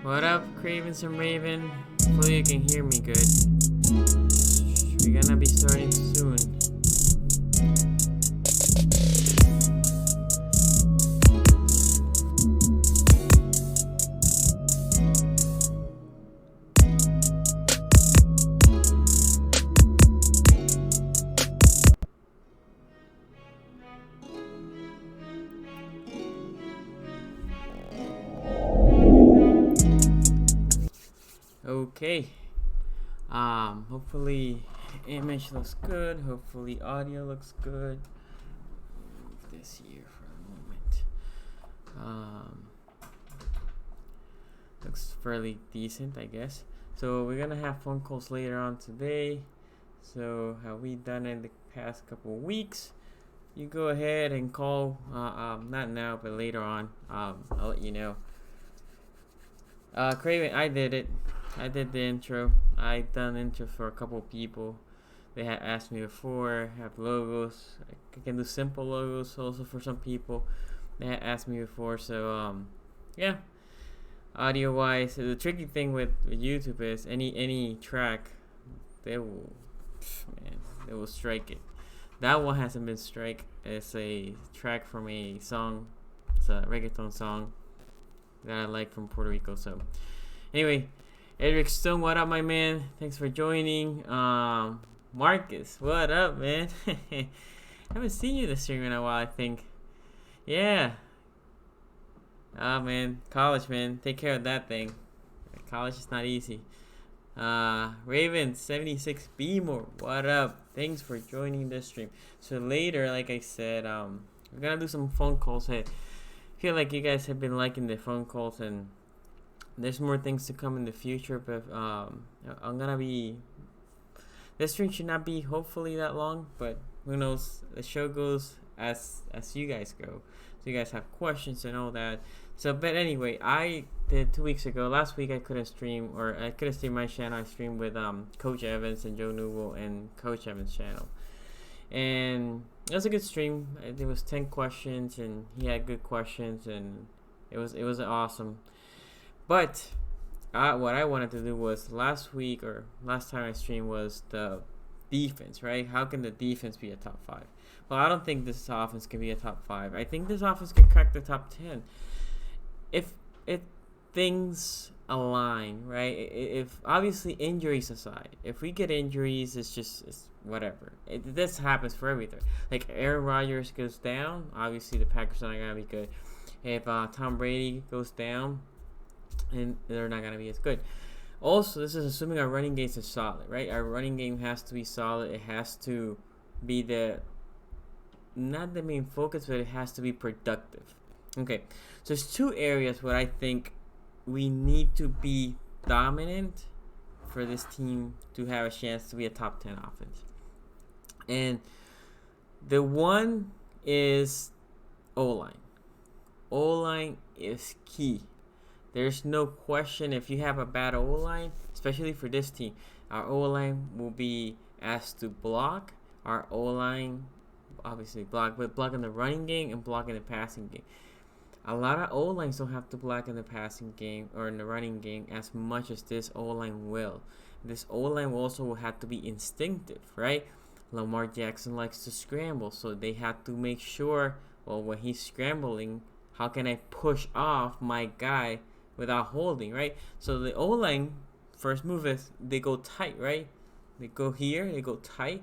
What up, Cravens and Raven? Hopefully you can hear me good. We're gonna be starting soon. Okay. Hopefully image looks good. Hopefully audio looks good. Move this here for a moment. Looks fairly decent, I guess. So we're gonna have phone calls later on today. So how we done in the past couple of weeks? You go ahead and call. Not now, but later on. I'll let you know. Craven, I did it. I did the intro. I done intro for a couple people. They had asked me before. Have logos. I can do simple logos also for some people. They had asked me before. So yeah. Audio wise, the tricky thing with YouTube is any track, they will strike it. That one hasn't been strike. It's a track from a song. It's a reggaeton song that I like from Puerto Rico. So anyway, Eric Stone, what up, my man? Thanks for joining. Marcus, what up, man? I haven't seen you this stream in a while, I think. Yeah. Man, college, man. Take care of that thing. College is not easy. Raven 76 Beemore, what up? Thanks for joining this stream. So later, like I said, we're gonna do some phone calls. Hey, I feel like you guys have been liking the phone calls, and there's more things to come in the future. But I'm gonna be. This stream should not be hopefully that long, but who knows? The show goes as you guys go. So you guys have questions and all that. So, but anyway, I did 2 weeks ago. Last week I couldn't stream, or I couldn't stream my channel. I streamed with Coach Evans and Joe Newell and Coach Evans' channel, and it was a good stream. There was 10 questions, and he had good questions, and it was awesome. But what I wanted to do was last time I streamed was the defense, right? How can the defense be a top 5? Well, I don't think this offense can be a top 5. I think this offense can crack the top 10. If things align, right? If obviously injuries aside, if we get injuries, it's whatever. This happens for everything. Like Aaron Rodgers goes down, obviously the Packers are not gonna be good. If Tom Brady goes down, and they're not gonna be as good. Also, this is assuming our running game is solid, right? Our running game has to be solid. It has to be not the main focus, but it has to be productive. Okay, so there's 2 areas where I think we need to be dominant for this team to have a chance to be a top 10 offense. And the one is O-line. O-line is key. There's no question if you have a bad O-line, especially for this team, our O-line will be asked to block. Our O-line obviously block, but block in the running game and block in the passing game. A lot of O-lines don't have to block in the passing game or in the running game as much as this O-line will. This O-line also will have to be instinctive, right? Lamar Jackson likes to scramble, so they have to make sure, well, when he's scrambling, how can I push off my guy without holding, right? So the O-line first move is they go tight, right? They go here, they go tight,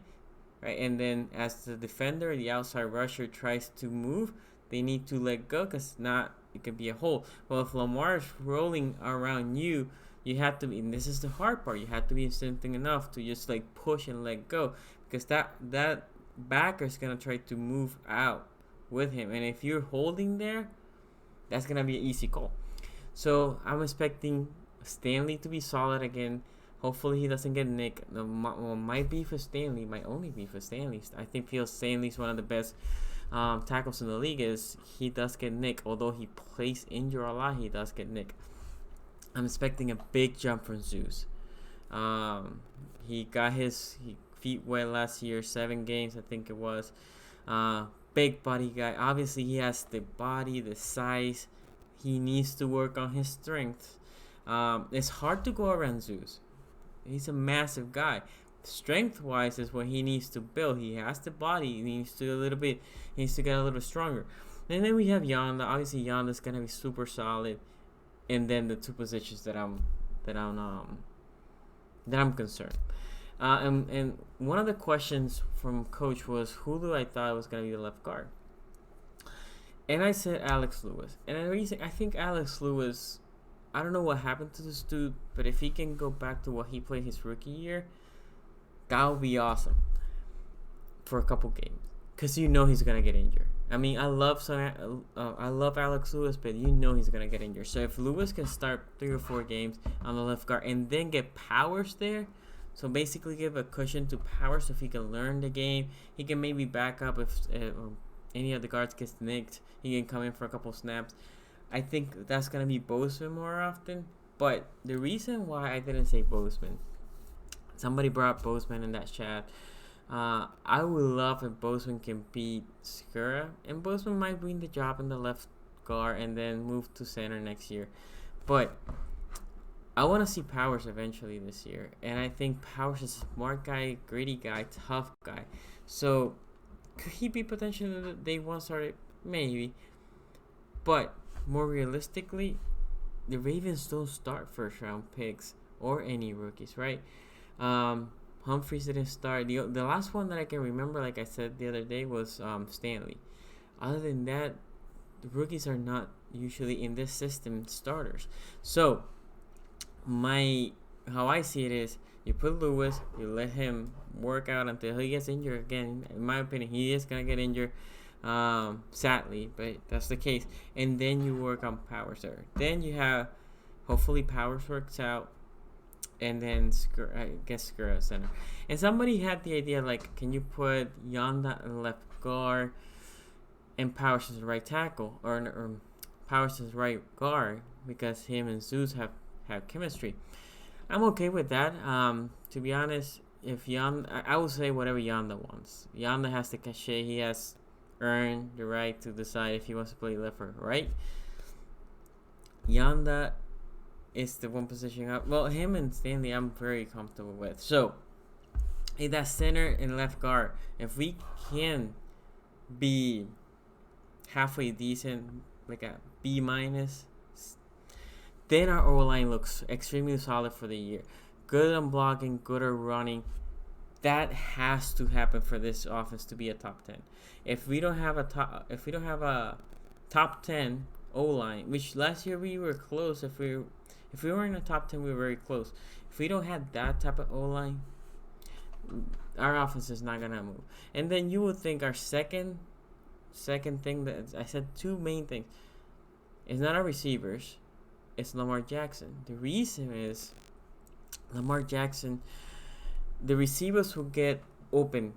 right? And then as the defender, the outside rusher tries to move, they need to let go because not it could be a hole. Well, if Lamar is rolling around you, you have to be, and this is the hard part, you have to be instinctive enough to just like push and let go, because that backer is gonna try to move out with him, and if you're holding there, that's gonna be an easy call. So I'm expecting Stanley to be solid again. Hopefully he doesn't get nicked. My beef with Stanley, my only beef with Stanley, I think Stanley's one of the best tackles in the league, is he does get nicked. Although he plays injured a lot, he does get nicked. I'm expecting a big jump from Zeus. He got his feet wet last year, 7 games I think it was. Big body guy. Obviously he has the body, the size. He needs to work on his strength. It's hard to go around Zeus. He's a massive guy. Strength wise is what he needs to build. He has the body. He needs to He needs to get a little stronger. And then we have Yonda. Obviously, Yonda's gonna be super solid. And then the two positions that I'm concerned. And one of the questions from coach was, who do I thought was gonna be the left guard? And I said Alex Lewis. And the reason I think Alex Lewis, I don't know what happened to this dude, but if he can go back to what he played his rookie year, that would be awesome for a couple games, because he's gonna get injured. I mean, I love Alex Lewis, but he's gonna get injured. So if Lewis can start 3 or 4 games on the left guard and then get Powers there, so basically give a cushion to Powers so if he can learn the game, he can maybe back up if any of the guards gets nicked. He can come in for a couple snaps. I think that's gonna be Bozeman more often. But the reason why I didn't say Bozeman, somebody brought up Bozeman in that chat. I would love if Bozeman can beat Skura, and Bozeman might win the job in the left guard and then move to center next year. But I want to see Powers eventually this year, and I think Powers is a smart guy, gritty guy, tough guy. So could he be potentially the day one starter? Maybe. But more realistically, the Ravens don't start first round picks or any rookies, right? Humphries didn't start. The last one that I can remember, like I said the other day, was Stanley. Other than that, the rookies are not usually in this system starters. So how I see it is, you put Lewis, you let him work out until he gets injured again. In my opinion, he is gonna get injured, sadly, but that's the case. And then you work on Powers there. Then you have, hopefully Powers works out, and then I guess Skura at center. And somebody had the idea, like, can you put Yonda in left guard and Powers as right tackle, or Powers as right guard, because him and Zeus have chemistry. I'm okay with that. To be honest, if Yonda, I would say whatever Yonda wants. Yonda has the cachet. He has earned the right to decide if he wants to play left or right. Yonda is the one position up. Well, him and Stanley, I'm very comfortable with. So, in that center and left guard, if we can be halfway decent, like a B minus, then our O-line looks extremely solid for the year. Good on blocking, good on running. That has to happen for this offense to be a top 10. If we don't have a top 10 O-line, which last year we were close. If we were in the top 10, we were very close. If we don't have that type of O-line, our offense is not gonna move. And then you would think our second thing, that I said, 2 main things, it's not our receivers, it's Lamar Jackson. The reason is Lamar Jackson, the receivers will get open.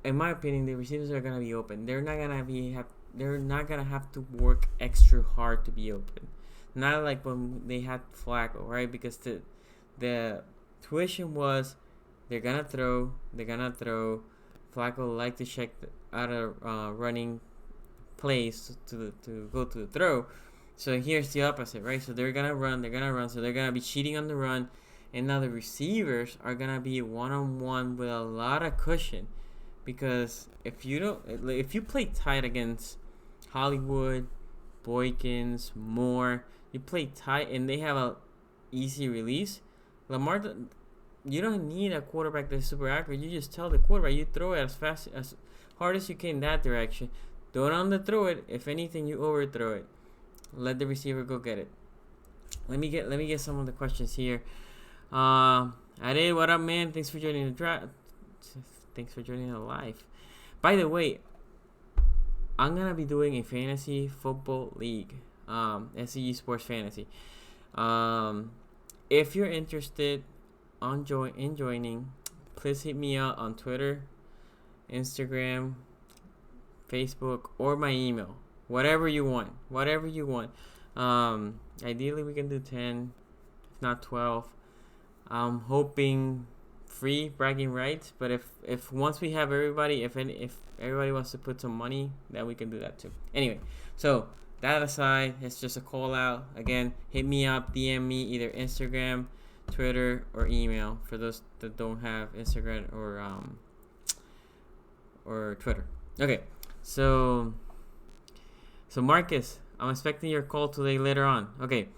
In my opinion, the receivers are gonna be open. They're not gonna have to work extra hard to be open. Not like when they had Flacco, right? Because the tuition was they're gonna throw. Flacco like to check out of running plays to go to the throw. So here's the opposite, right? So they're gonna run. So they're gonna be cheating on the run, and now the receivers are gonna be one-on-one with a lot of cushion, because if you play tight against Hollywood, Boykins, Moore, you play tight and they have a easy release. Lamar, you don't need a quarterback that's super accurate. You just tell the quarterback, you throw it as hard as you can in that direction. Don't underthrow it. If anything, you overthrow it. Let the receiver go get it. Let me get some of the questions here. Ade, what up, man? Thanks for joining the draft. Thanks for joining the live. By the way, I'm gonna be doing a fantasy football league, SCG Sports Fantasy. If you're interested in joining, please hit me out on Twitter, Instagram, Facebook, or my email. Whatever you want. Ideally, we can do 10, if not 12. I'm hoping free bragging rights, but if once we have everybody, if everybody wants to put some money, then we can do that too. Anyway, so that aside, it's just a call out. Again, hit me up, DM me, either Instagram, Twitter, or email for those that don't have Instagram or Twitter. Okay, so Marcus, I'm expecting your call today later on. Okay,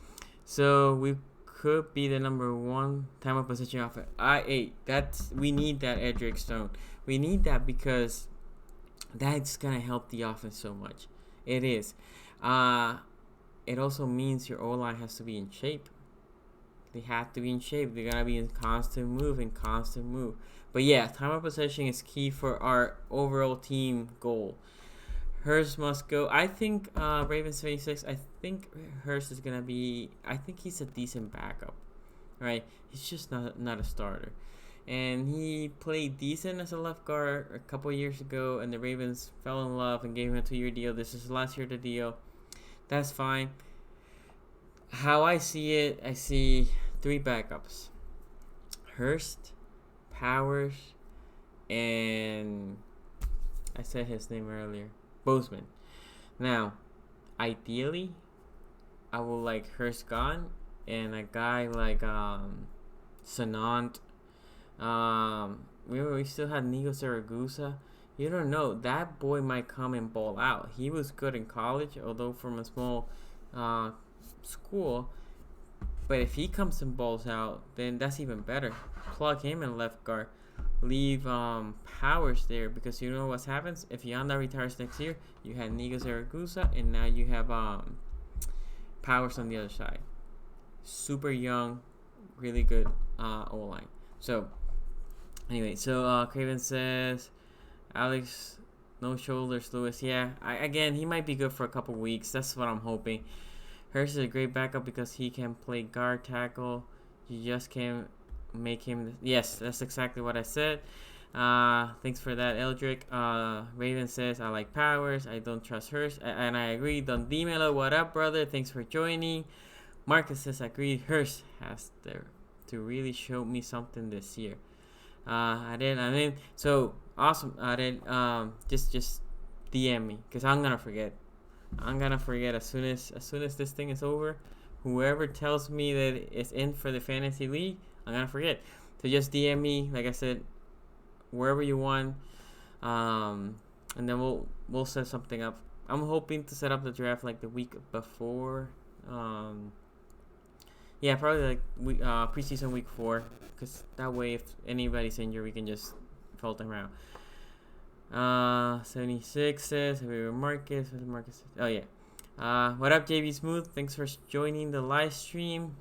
so we could be the number one time of possession offense. We need that Edric Stone. We need that because that's gonna help the offense so much. It is. It also means your O-line has to be in shape. They have to be in shape. They gotta be in constant move. But yeah, time of possession is key for our overall team goal. Hurst must go. I think Ravens 26. I think Hurst is gonna be. I think he's a decent backup, right? He's just not a starter, and he played decent as a left guard a couple years ago, and the Ravens fell in love and gave him a 2-year deal. This is last year the deal. That's fine. How I see it, I see 3 backups: Hurst, Powers, and I said his name earlier, Bozeman. Now, ideally, I would like Hurst gone and a guy like Sanant. We still had Nico Saragusa. You don't know, that boy might come and ball out. He was good in college, although from a small school. But if he comes and balls out, then that's even better. Plug him in left guard. Leave Powers there, because you know what happens if Yanda retires next year. You had Nico Zaragoza, and now you have Powers on the other side. Super young, really good O-line. So anyway, Craven says Alex no shoulders Lewis. Yeah, again, he might be good for a couple weeks. That's what I'm hoping. Hurst is a great backup because he can play guard, tackle. You just can't make him. Yes, that's exactly what I said. Thanks for that, Eldrick. Raven says I like Powers. I don't trust Hurst, and I agree. Don Dimelo, what up, brother? Thanks for joining. Marcus says I agree. Hurst has to really show me something this year. I did. So awesome. I did. Just DM me, because I'm gonna forget. As soon as this thing is over. Whoever tells me that it's in for the fantasy league, I'm gonna forget. So just DM me, like I said, wherever you want, and then we'll set something up. I'm hoping to set up the draft like the week before. Yeah, probably like preseason week 4, because that way if anybody's injured, we can just float them around. 76 says, Marcus. Oh yeah. What up, JB Smooth? Thanks for joining the live stream.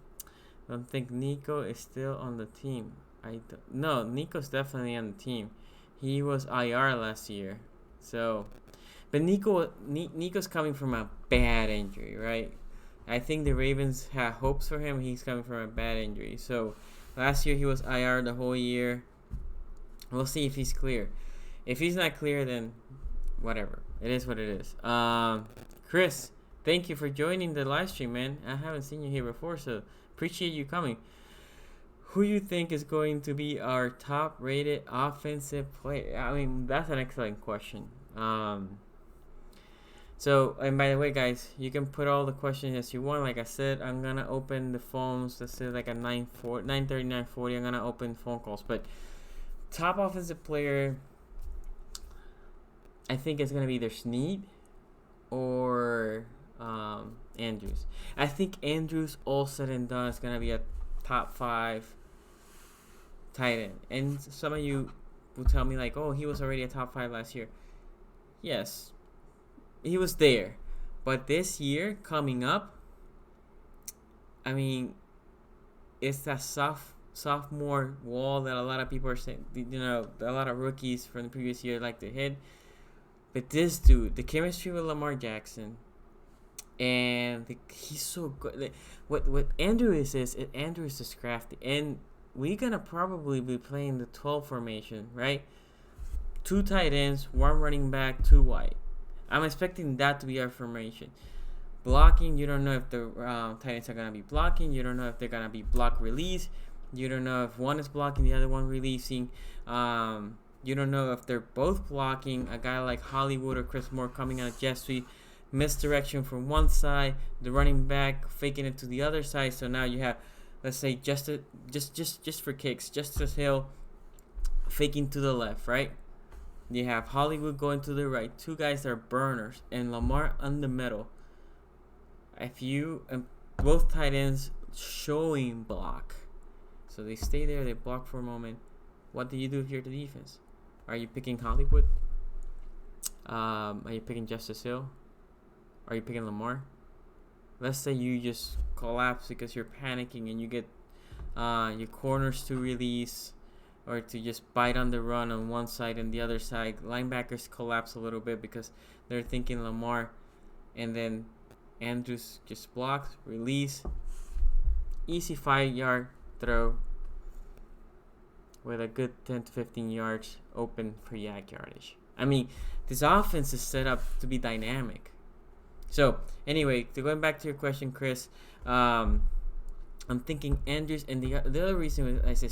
I don't think Nico is still on the team. No, Nico's definitely on the team. He was IR last year. So, but Nico's coming from a bad injury, right? I think the Ravens had hopes for him. He's coming from a bad injury. So, last year he was IR the whole year. We'll see if he's clear. If he's not clear, then whatever. It is what it is. Chris, thank you for joining the live stream, man. I haven't seen you here before, so appreciate you coming. Who you think is going to be our top-rated offensive player? I mean, that's an excellent question. So, and by the way, guys, you can put all the questions as you want. Like I said, I'm going to open the phones. Let's say like at 9:30, 9:40. I'm going to open phone calls. But top offensive player, I think it's going to be either Snead or Andrews. I think Andrews, all said and done, is going to be a top 5 tight end. And some of you will tell me like, oh, he was already a top 5 last year. Yes, he was there. But this year, coming up, I mean, it's that sophomore wall that a lot of people are saying, you know, a lot of rookies from the previous year like to hit. But this dude, the chemistry with Lamar Jackson, and he's so good. What Andrew is Andrew is just crafty, and we're gonna probably be playing the 12 formation, right? 2 tight ends, 1 running back, 2 wide. I'm expecting that to be our formation. Blocking, you don't know if the tight ends are gonna be blocking. You don't know if they're gonna be block release. You don't know if one is blocking, the other one releasing. You don't know if they're both blocking. A guy like Hollywood or Chris Moore coming out of jet sweep. misdirection from one side, the running back faking it to the other side. So now you have, let's say, just for kicks, Justice Hill faking to the left, right? You have Hollywood going to the right. Two guys that are burners, and Lamar on the middle. If you both tight ends showing block, so they stay there, they block for a moment. What do you do if you're the defense? Are you picking Hollywood? Are you picking Justice Hill? Are you picking Lamar? Let's say you just collapse because you're panicking and you get your corners to release or to just bite on the run on one side and the other side. Linebackers collapse a little bit because they're thinking Lamar, and then Andrews just blocks, release, easy 5-yard throw with a good 10 to 15 yards open for yak yardage. I mean, this offense is set up to be dynamic. So, anyway, going back to your question, Chris, I'm thinking Andrews, and the other reason I said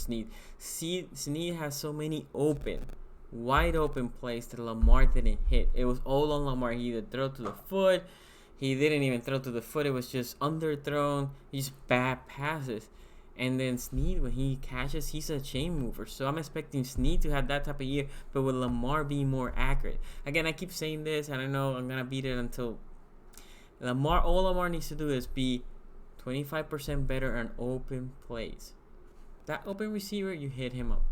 Snead has so many wide open plays that Lamar didn't hit. It was all on Lamar. He either throw to the foot, he didn't even throw to the foot. It was just underthrown, just bad passes. And then Snead, when he catches, he's a chain mover. So I'm expecting Snead to have that type of year, but with Lamar being more accurate. Again, I keep saying this, and I know I'm gonna beat it until Lamar. All Lamar needs to do is be 25% better on open plays. That open receiver, you hit him up,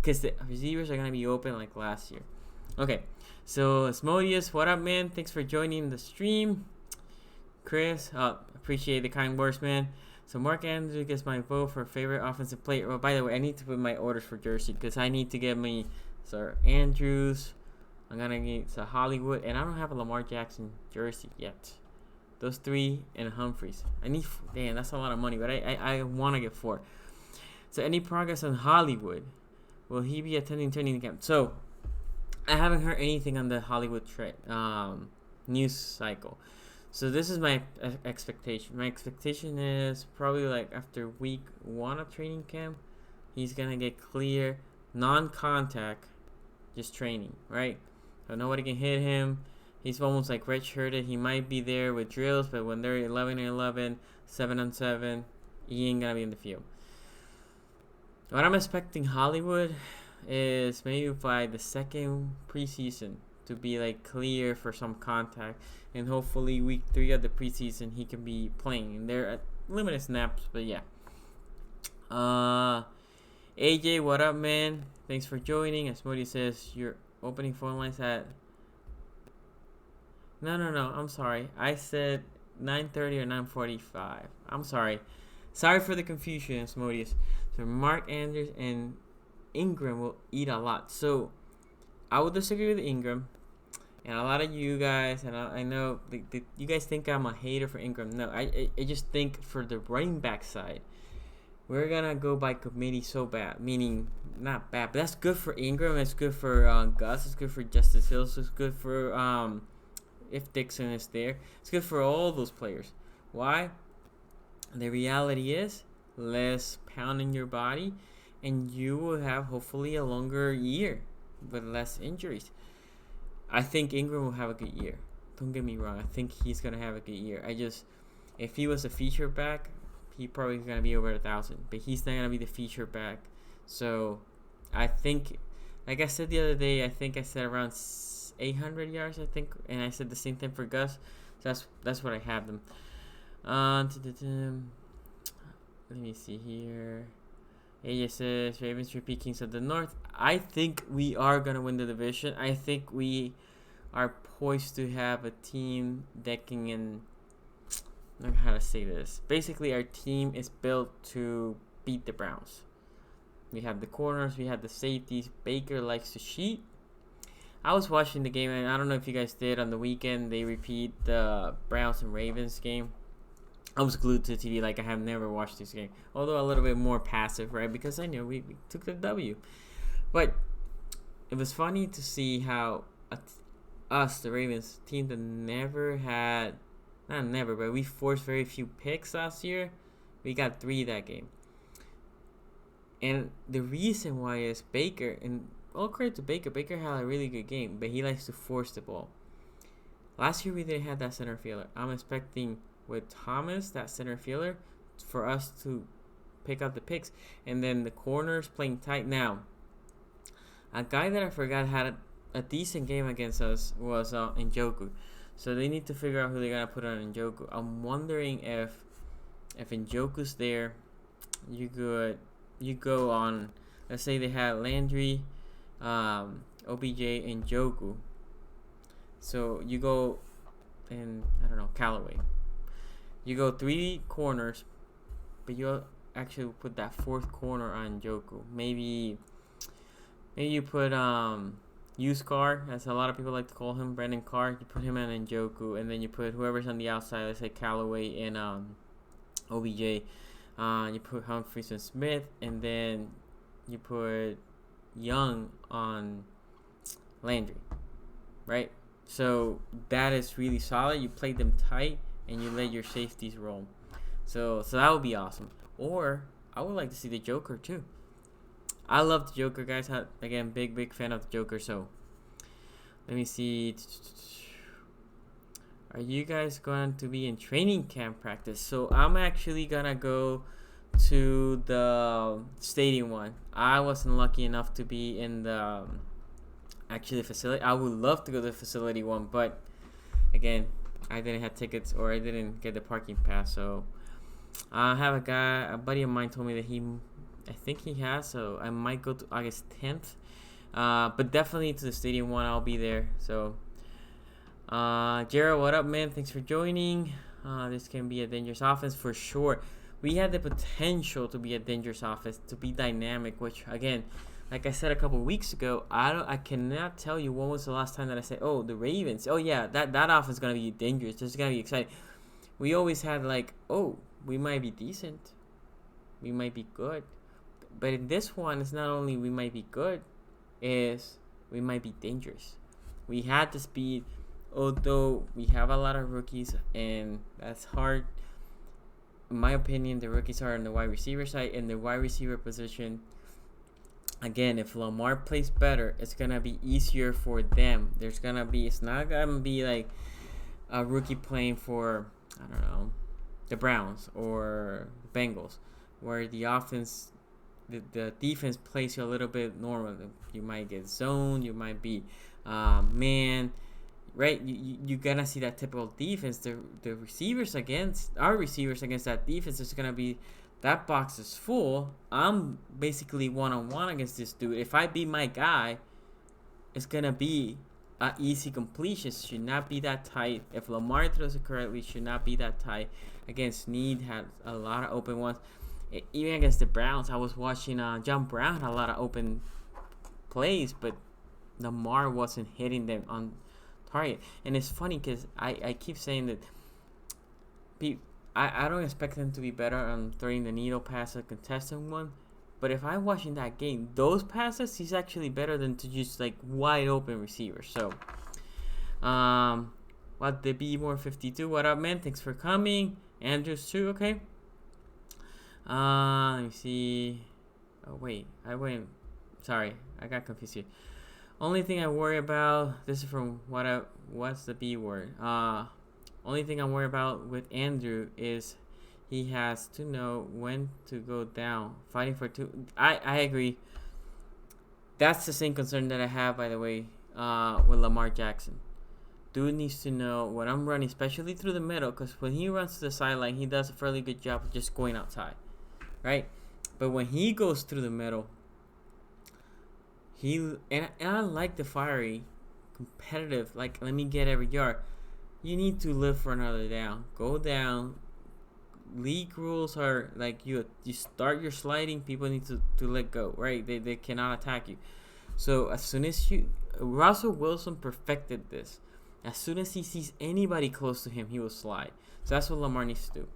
because the receivers are gonna be open like last year. Okay, so Asmodeus, what up, man? Thanks for joining the stream. Chris, appreciate the kind words, man. So Mark Andrews gets my vote for favorite offensive player. Oh, by the way, I need to put my orders for jersey because I need to get me Andrews. I'm gonna get Hollywood, and I don't have a Lamar Jackson jersey yet. Those 3 and Humphreys. Damn, that's a lot of money, but I want to get 4. So any progress on Hollywood? Will he be attending training camp? So I haven't heard anything on the Hollywood news cycle. So this is my expectation. My expectation is probably like after week 1 of training camp, he's going to get clear, non-contact, just training, right? So nobody can hit him. He's almost like redshirted. He might be there with drills, but when they're 11-11, 7-on-7, he ain't going to be in the field. What I'm expecting Hollywood is maybe by the second preseason to be like clear for some contact, and hopefully week 3 of the preseason he can be playing. And they're at limited snaps, but yeah. AJ, what up, man? Thanks for joining. As Modi says, your opening phone lines at No, I'm sorry. I said 9:30 or 9:45. I'm sorry. Sorry for the confusion, Asmodeus. So Mark Andrews and Ingram will eat a lot. So I would disagree with Ingram. And a lot of you guys, and I know you guys think I'm a hater for Ingram. No, I just think for the running back side, we're going to go by committee so bad. Meaning, not bad, but that's good for Ingram. It's good for Gus. It's good for Justice Hill. It's good for if Dixon is there. It's good for all those players. Why? The reality is less pound in your body, and you will have hopefully a longer year with less injuries. I think Ingram will have a good year. Don't get me wrong. I think he's going to have a good year. If he was a feature back, he probably going to be over 1,000. But he's not going to be the feature back. So I think, like I said the other day, I think I said around 800 yards, I think. And I said the same thing for Gus. So that's what I have them. Let me see here. AJ says Ravens repeat Kings of the North. I think we are going to win the division. I think we are poised to have a team that can, I don't know how to say this. Basically, our team is built to beat the Browns. We have the corners, we have the safeties. Baker likes to cheat. I was watching the game, and I don't know if you guys did on the weekend. They repeat the Browns and Ravens game. I was glued to the TV like I have never watched this game. Although a little bit more passive, right? Because I knew we took the W. But it was funny to see how us, the Ravens, team that never had, not never, but we forced very few picks last year. We got 3 that game. And the reason why is Baker, and all credit to Baker. Baker had a really good game, but he likes to force the ball. Last year we didn't have that center fielder. I'm expecting with Thomas, that center fielder, for us to pick up the picks. And then the corners playing tight. Now, a guy that I forgot had a decent game against us was Njoku. So they need to figure out who they're going to put on Njoku. I'm wondering if Njoku's there, you go on, let's say they had Landry, OBJ, and Njoku. So you go, and I don't know, Callaway. You go 3 corners, but you actually put that 4th corner on Njoku. Maybe you put Use Carr, as a lot of people like to call him, Brandon Carr. You put him in Njoku, and then you put whoever's on the outside, let's say Callaway and OBJ. You put Humphries and Smith, and then you put Young on Landry, right? So that is really solid. You play them tight, and you let your safeties roll. So that would be awesome. Or I would like to see the Joker too. I love the Joker, guys. Again, big fan of the Joker. So let me see. Are you guys going to be in training camp practice? So I'm actually gonna go to the stadium one. I wasn't lucky enough to be in the actually facility. I would love to go to the facility one, but again, I didn't have tickets or I didn't get the parking pass. So I have a buddy of mine told me that I think he has, so I might go to August 10th. But definitely to the stadium one, I'll be there. So Jared, what up, man? Thanks for joining. This can be a dangerous offense for sure. We had the potential to be a dangerous offense, to be dynamic, which again, like I said a couple weeks ago, I cannot tell you when was the last time that I said, oh, the Ravens. Oh yeah, that offense is gonna be dangerous. It's gonna be exciting. We always had like, oh, we might be decent, we might be good, but in this one, it's not only we might be good, is we might be dangerous. We had the speed, although we have a lot of rookies, and that's hard. In my opinion, the rookies are on the wide receiver side, and the wide receiver position. Again, if Lamar plays better, it's gonna be easier for them. It's not gonna be like a rookie playing for, I don't know, the Browns or the Bengals, where the offense, the defense plays you a little bit normal. You might get zoned, you might be man, right? You gonna see that typical defense. The receivers against that defense is gonna be, that box is full. I'm basically one-on-one against this dude. If I beat my guy, it's gonna be an easy completion. Should not be that tight. If Lamar throws it correctly, should not be that tight. Against Snead had a lot of open ones. Even against the Browns, I was watching John Brown had a lot of open plays, but Lamar wasn't hitting them on target. And it's funny because I keep saying that I don't expect them to be better on throwing the needle pass or contesting one. But if I'm watching that game, those passes, he's actually better than to just like wide open receivers. So, what the B more 52? What up, man? Thanks for coming. Andrews too. Okay. Let me see. Oh wait, Sorry, I got confused here. Only thing I worry about. This is from what's the B word? Only thing I'm worried about with Andrew is he has to know when to go down. Fighting for 2. I agree. That's the same concern that I have, by the way, with Lamar Jackson. Dude needs to know when I'm running, especially through the middle, because when he runs to the sideline, he does a fairly good job of just going outside, right? But when he goes through the middle, and I like the fiery, competitive, like, let me get every yard. You need to live for another down. Go down. League rules are like you start your sliding, people need to let go, right? They cannot attack you. So as soon as Russell Wilson perfected this. As soon as he sees anybody close to him, he will slide. So that's what Lamar needs to do.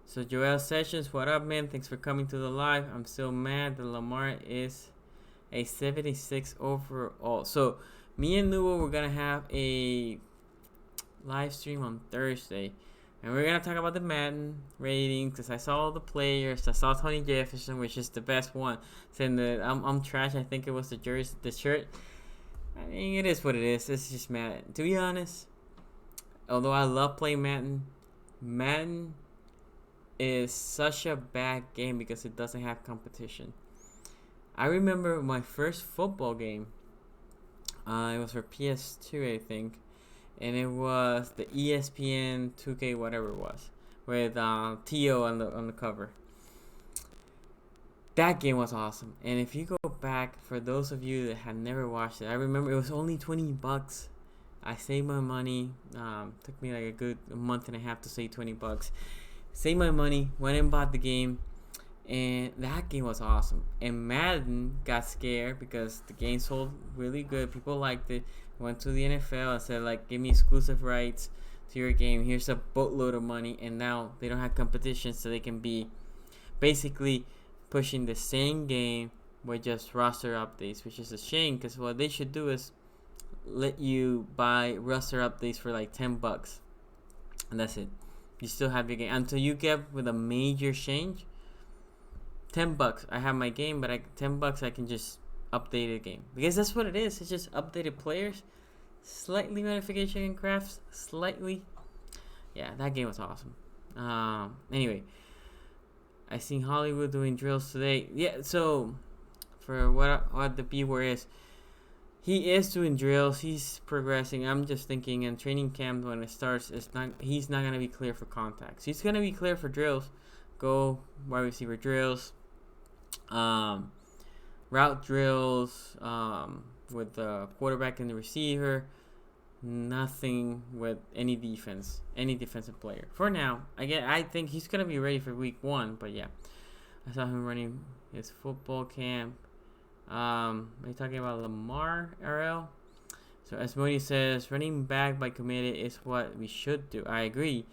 So Joel Sessions, what up, man? Thanks for coming to the live. I'm still mad that Lamar is a 76 overall. So me and Nuo, we're going to have a live stream on Thursday. And we're going to talk about the Madden ratings because I saw all the players. I saw Tony Jefferson, which is the best one, saying that I'm trash. I think it was the shirt. I mean, it is what it is. It's just Madden. To be honest, although I love playing Madden is such a bad game because it doesn't have competition. I remember my first football game. It was for PS2, I think, and it was the ESPN 2K, whatever it was, with Tio on the cover. That game was awesome. And if you go back, for those of you that have never watched it, I remember it was only $20. I saved my money. Took me like a good month and a half to save $20. Saved my money, went and bought the game, and that game was awesome. And Madden got scared because the game sold really good. People liked it. Went to the NFL and said, like, give me exclusive rights to your game. Here's a boatload of money. And now they don't have competition, so they can be basically pushing the same game with just roster updates, which is a shame because what they should do is let you buy roster updates for like $10, and that's it. You still have your game until you get with a major change. $10. I have my game, but $10 I can just update the game because that's what it is. It's just updated players, slightly modification and crafts, slightly. Yeah, that game was awesome. Anyway, I seen Hollywood doing drills today. Yeah, so for what the B word is, he is doing drills. He's progressing. I'm just thinking in training camp when it starts, he's not gonna be clear for contacts. He's gonna be clear for drills. Go wide receiver drills, route drills, with the quarterback and the receiver. Nothing with any defensive player for now. I think he's gonna be ready for week 1, but yeah, I saw him running his football camp. Are you talking about Lamar, RL? So as Modi says, running back by committee is what we should do. I agree.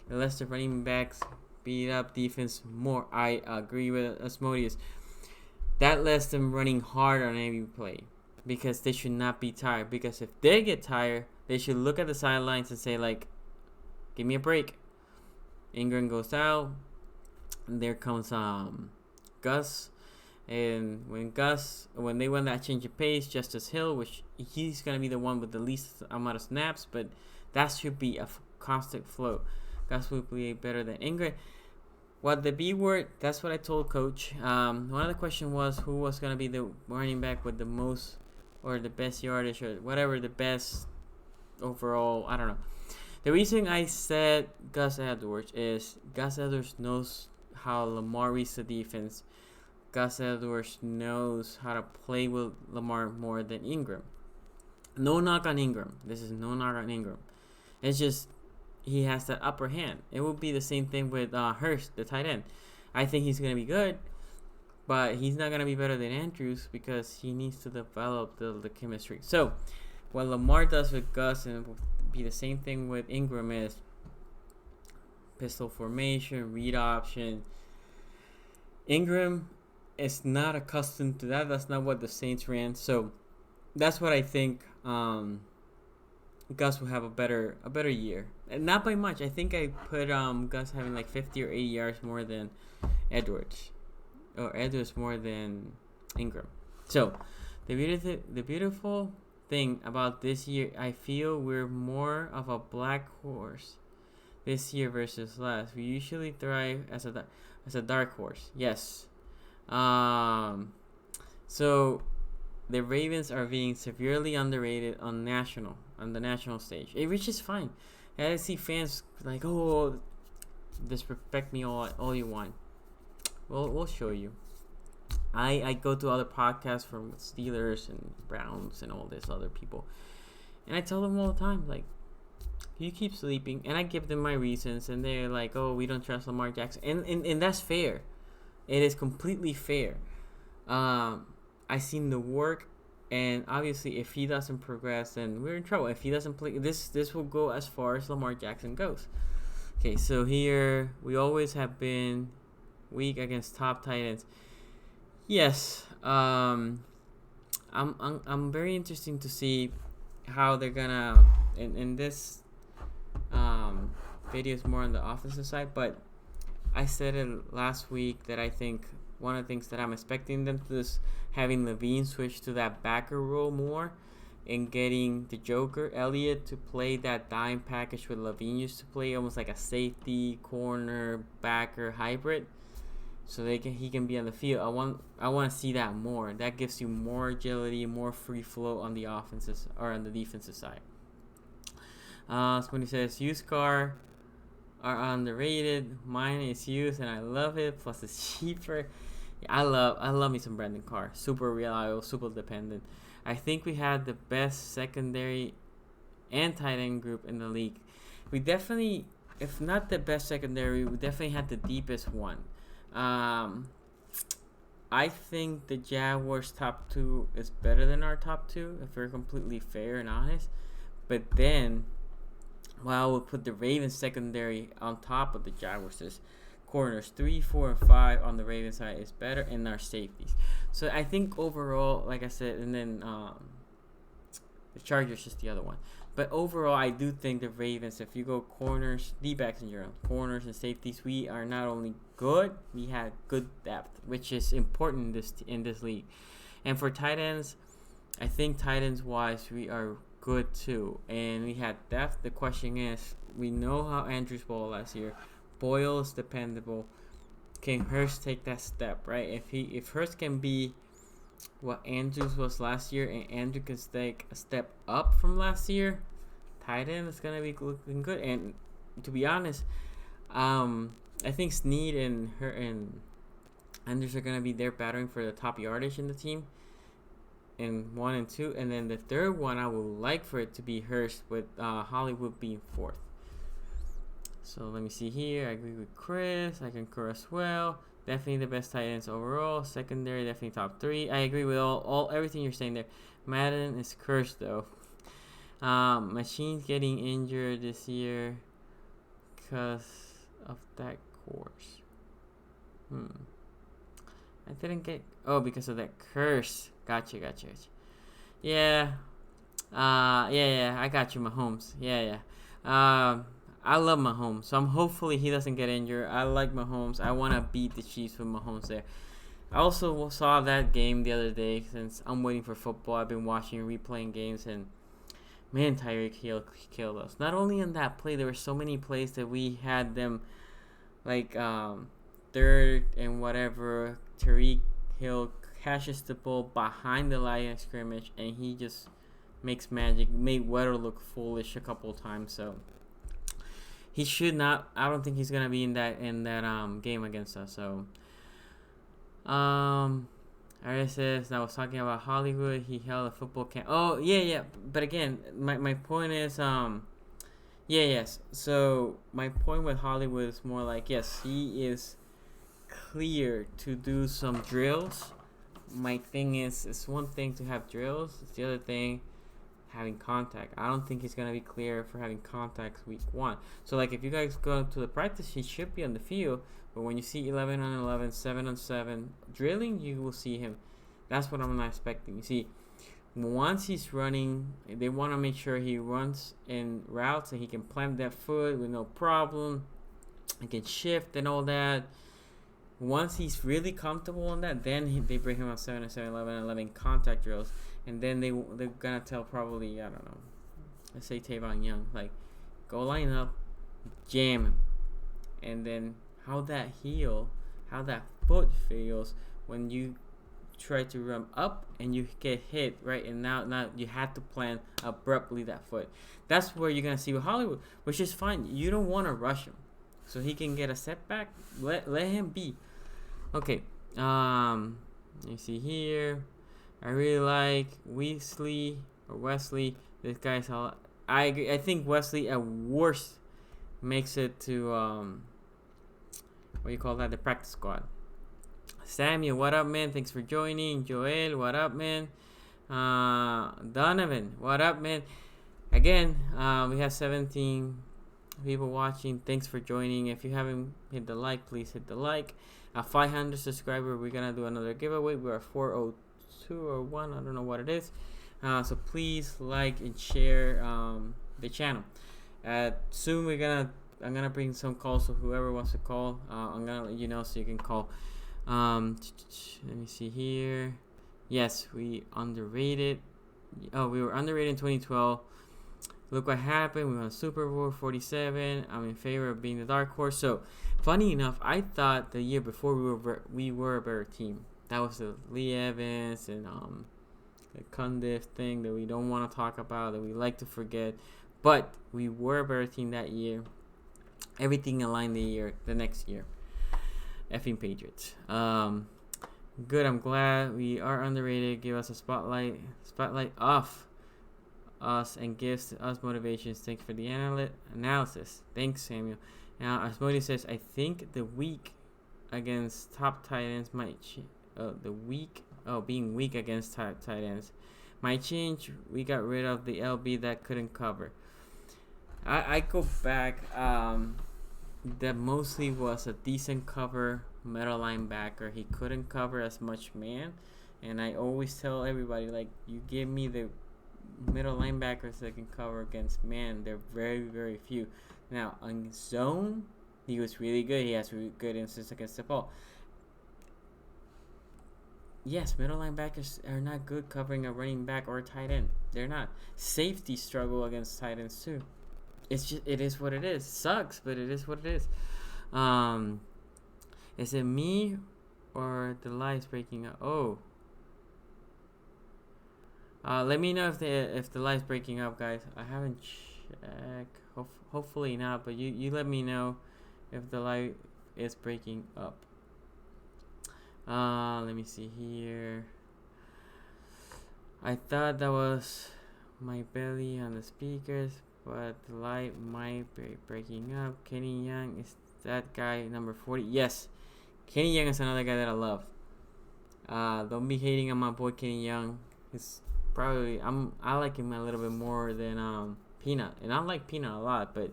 Unless the running backs beat up defense more, I agree with Asmodeus. That lets them running hard on every play because they should not be tired. Because if they get tired, they should look at the sidelines and say, like, give me a break. Ingram goes out. And there comes Gus. And when they won that change of pace, Justice Hill, which he's going to be the one with the least amount of snaps, but that should be a constant flow. Gus will play better than Ingram. What the B word, that's what I told Coach. One of the question was who was going to be the running back with the most or the best yardage or whatever, the best overall, I don't know. The reason I said Gus Edwards is Gus Edwards knows how Lamar reads the defense. Gus Edwards knows how to play with Lamar more than Ingram. No knock on Ingram. This is no knock on Ingram. It's just he has that upper hand. It will be the same thing with Hurst, the tight end. I think he's going to be good, but he's not going to be better than Andrews because he needs to develop the chemistry. So what Lamar does with Gus, and it will be the same thing with Ingram, is pistol formation, read option. Ingram is not accustomed to that. That's not what the Saints ran. So that's what I think. Gus will have a better year, and not by much. I think I put Gus having like 50 or 80 yards more than Edwards, or Edwards more than Ingram. So the beautiful thing about this year, I feel we're more of a black horse this year versus last. We usually thrive as a dark horse. Yes. So the Ravens are being severely underrated on the national stage, which is fine. I see fans like, oh, disrespect me all you want. Well, we'll show you. I go to other podcasts from Steelers and Browns and all these other people, and I tell them all the time, like, you keep sleeping, and I give them my reasons, and they're like, oh, we don't trust Lamar Jackson, and that's fair. It is completely fair. I seen the work, and obviously, if he doesn't progress, then we're in trouble. If he doesn't play, this will go as far as Lamar Jackson goes. Okay, so here we always have been weak against top tight ends. Yes, I'm very interesting to see how they're gonna in this video is more on the offensive side, but I said it last week that I think one of the things that I'm expecting them to do is having Levine switch to that backer role more, in getting the Joker Elliott to play that dime package with Levine used to play, almost like a safety, corner, backer hybrid. So he can be on the field. I want to see that more. That gives you more agility, more free flow on the offenses or on the defensive side. Somebody says used car are underrated. Mine is used and I love it. Plus it's cheaper. I love me some Brandon Carr. Super reliable, super dependent. I think we had the best secondary and tight end group in the league. We definitely, if not the best secondary, we definitely had the deepest one. I think the Jaguars' top 2 is better than our top 2, if we're completely fair and honest. But then, we'll put the Ravens secondary on top of the Jaguars' corners. 3, 4, and 5 on the Ravens side is better, and our safeties. So I think overall, like I said, and then the Chargers is the other one. But overall, I do think the Ravens, if you go corners, D-backs in general, corners and safeties, we are not only good, we have good depth, which is important in this league. And for tight ends, I think tight ends wise, we are good too. And we had depth. The question is, we know how Andrews balled last year. Boyle is dependable. Can Hurst take that step, right? If Hurst can be what Andrews was last year, and Andrew can take a step up from last year, tight end is gonna be looking good. And to be honest, I think Snead and Andrews are gonna be there battling for the top yardage in the team in 1 and 2, and then the third one I would like for it to be Hurst, with Hollywood being 4th. So let me see here. I agree with Chris. I concur as well. Definitely the best tight ends overall. Secondary, definitely top 3. I agree with all everything you're saying there. Madden is cursed though. Machine's getting injured this year because of that course. I didn't get. Oh, because of that curse. Gotcha. Yeah. Yeah. I got you, Mahomes. Yeah. I love Mahomes, so hopefully he doesn't get injured. I like Mahomes. I want to beat the Chiefs with Mahomes there. I also saw that game the other day since I'm waiting for football. I've been watching and replaying games, and man, Tyreek Hill killed us. Not only in that play, there were so many plays that we had them like third and whatever. Tyreek Hill catches the ball behind the line of scrimmage, and he just makes magic. Made Weather look foolish a couple of times, so he should not. I don't think he's gonna be in that game against us. So, RSS. I was talking about Hollywood. He held a football camp. Oh yeah. But again, my point is yes. So my point with Hollywood is more like, yes, he is clear to do some drills. My thing is, it's one thing to have drills. It's the other thing having contact. I don't think he's gonna be clear for having contacts week 1. So like, if you guys go to the practice, he should be on the field. But when you see 11 on 11, 7 on 7 drilling, you will see him. That's what I'm not expecting. You see, once he's running, they want to make sure he runs in routes and he can plant that foot with no problem. He can shift and all that. Once he's really comfortable on that, then they bring him on 7 and 7, 11 and 11 contact drills. And then they're going to tell probably, I don't know, let's say Tavon Young, like, go line up, jam him. And then how that foot feels when you try to run up and you get hit, right? And now you have to plant abruptly that foot. That's where you're going to see with Hollywood, which is fine. You don't want to rush him. So he can get a setback. Let him be. Okay. You see here. I really like Wesley. This guy's all. I agree. I think Wesley at worst makes it to what do you call that? The practice squad. Samuel, what up, man? Thanks for joining. Joel, what up, man? Donovan, what up, man? Again, we have 17 people watching. Thanks for joining. If you haven't hit the like, please hit the like. 500 subscriber, we're gonna do another giveaway. We're at 402 or 1. I don't know what it is. So please like and share the channel. Soon I'm gonna bring some calls, so whoever wants to call, I'm gonna let you know so you can call. Let me see here. Yes, we underrated. we were underrated in 2012. Look what happened. We won Super Bowl 47. I'm in favor of being the dark horse. So, funny enough, I thought the year before we were a better team. That was the Lee Evans and the Cundiff thing that we don't want to talk about, that we like to forget. But we were a better team that year. Everything aligned the next year. Effing Patriots. Good. I'm glad we are underrated. Give us a spotlight off us and gives us motivations. Thanks for the analysis. Thanks, Samuel. Now, Asmodi says, I think the week against top tight ends might being weak against tight ends might change. We got rid of the LB that couldn't cover. I go back. That mostly was a decent cover middle linebacker. He couldn't cover as much man, and I always tell everybody, like, you give me the middle linebackers that can cover against man. They're very, very few. Now on zone, he was really good. He has really good instincts against the ball. Yes, middle linebackers are not good covering a running back or a tight end. They're not. Safety struggle against tight ends too. It is what it is. Sucks, but it is what it is. Is it me or the lights breaking up? Oh. Let me know if the lights breaking up, guys. I haven't checked. Hopefully not, but you let me know if the light is breaking up. Let me see here. I thought that was my belly on the speakers, but the light might be breaking up. Kenny Young, is that guy number 40? Yes. Kenny Young is another guy that I love. Don't be hating on my boy Kenny Young. He's probably I like him a little bit more than Peanut, and I like Peanut a lot, but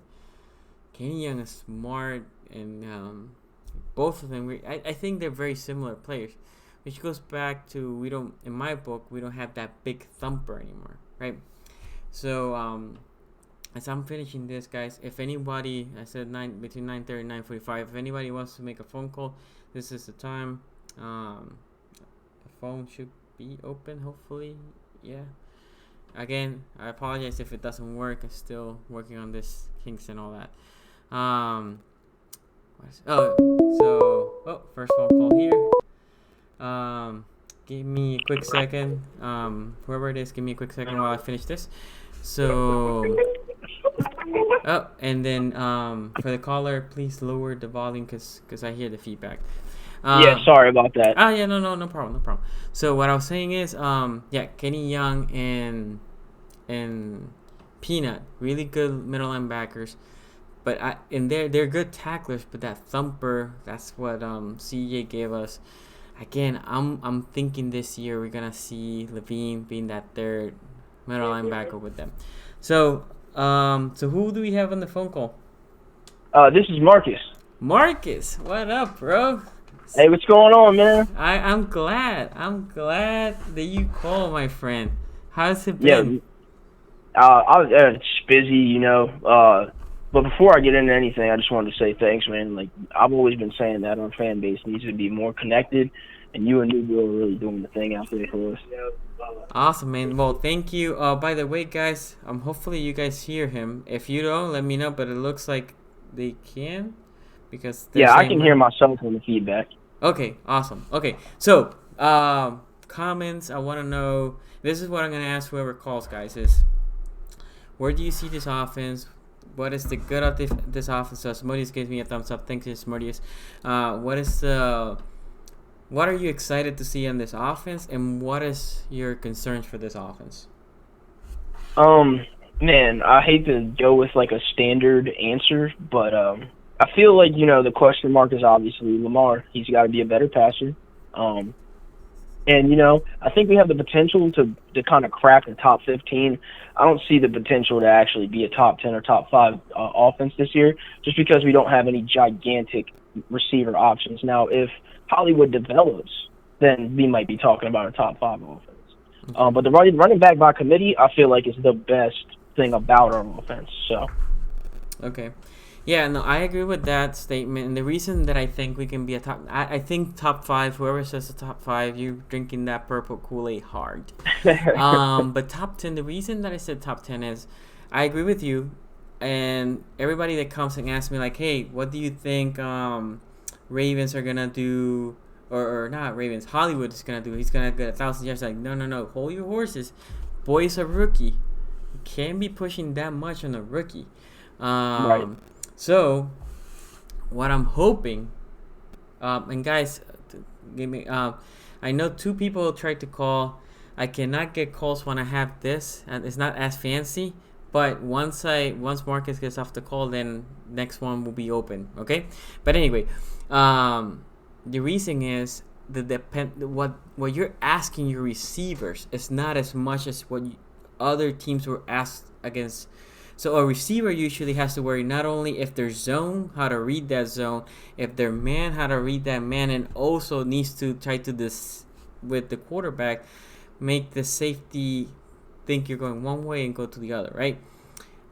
Kenny Young is smart, and both of them. I think they're very similar players, which goes back to in my book we don't have that big thumper anymore, right? So as I'm finishing this, guys, if anybody, I said between 9:30 and 9:45, if anybody wants to make a phone call, this is the time. The phone should be open, hopefully. Yeah. Again, I apologize if it doesn't work. I'm still working on this kinks and all that. First phone call here. Give me a quick second. Whoever it is, give me a quick second while I finish this. So, and then for the caller, please lower the volume because I hear the feedback. Yeah, sorry about that. Yeah, no problem. So what I was saying is, Kenny Young and Peanut, really good middle linebackers, but they're good tacklers. But that thumper, that's what CJ gave us. Again, I'm thinking this year we're gonna see Levine being that third middle linebacker with them. So who do we have on the phone call? This is Marcus. Marcus, what up, bro? Hey, what's going on, man? I'm glad that you called, my friend. How's it been? Yeah, I was just busy, you know. But before I get into anything, I just wanted to say thanks, man. Like, I've always been saying that our fan base needs to be more connected, and you and New are really doing the thing out there for us. Awesome, man. Well, thank you. By the way, guys, hopefully you guys hear him. If you don't, let me know. But it looks like they can, because I can hear myself in the feedback. Okay, awesome. Okay, so comments. I want to know. This is what I'm gonna ask whoever calls, guys. Is where do you see this offense? What is the good of this offense? So Smodius gives me a thumbs up. Thanks, Smodius. What are you excited to see on this offense, and what is your concerns for this offense? Man, I hate to go with like a standard answer, but I feel like, you know, the question mark is obviously Lamar. He's got to be a better passer. And, you know, I think we have the potential to kind of crack the top 15. I don't see the potential to actually be a top 10 or top 5 offense this year, just because we don't have any gigantic receiver options. Now, if Hollywood develops, then we might be talking about a top 5 offense. Okay. But the running back by committee, I feel like is the best thing about our offense. So, okay. Yeah, no, I agree with that statement. And the reason that I think we can be a top, I think top five. Whoever says the top five, you drinking that purple Kool-Aid hard. But top 10. The reason that I said top 10 is, I agree with you, and everybody that comes and asks me like, hey, what do you think Ravens are gonna do, or not Ravens, Hollywood is gonna do? He's gonna get 1,000 yards. Like, no, no, no, hold your horses. Boy's a rookie. You can't be pushing that much on a rookie. Right. So, what I'm hoping, and guys, give me. I know 2 people tried to call. I cannot get calls when I have this, and it's not as fancy. But once Marcus gets off the call, then next one will be open. Okay. But anyway, the reason is what you're asking your receivers is not as much as what other teams were asked against. So a receiver usually has to worry not only if their zone, how to read that zone, if their man, how to read that man, and also needs to try to with the quarterback, make the safety think you're going one way and go to the other, right?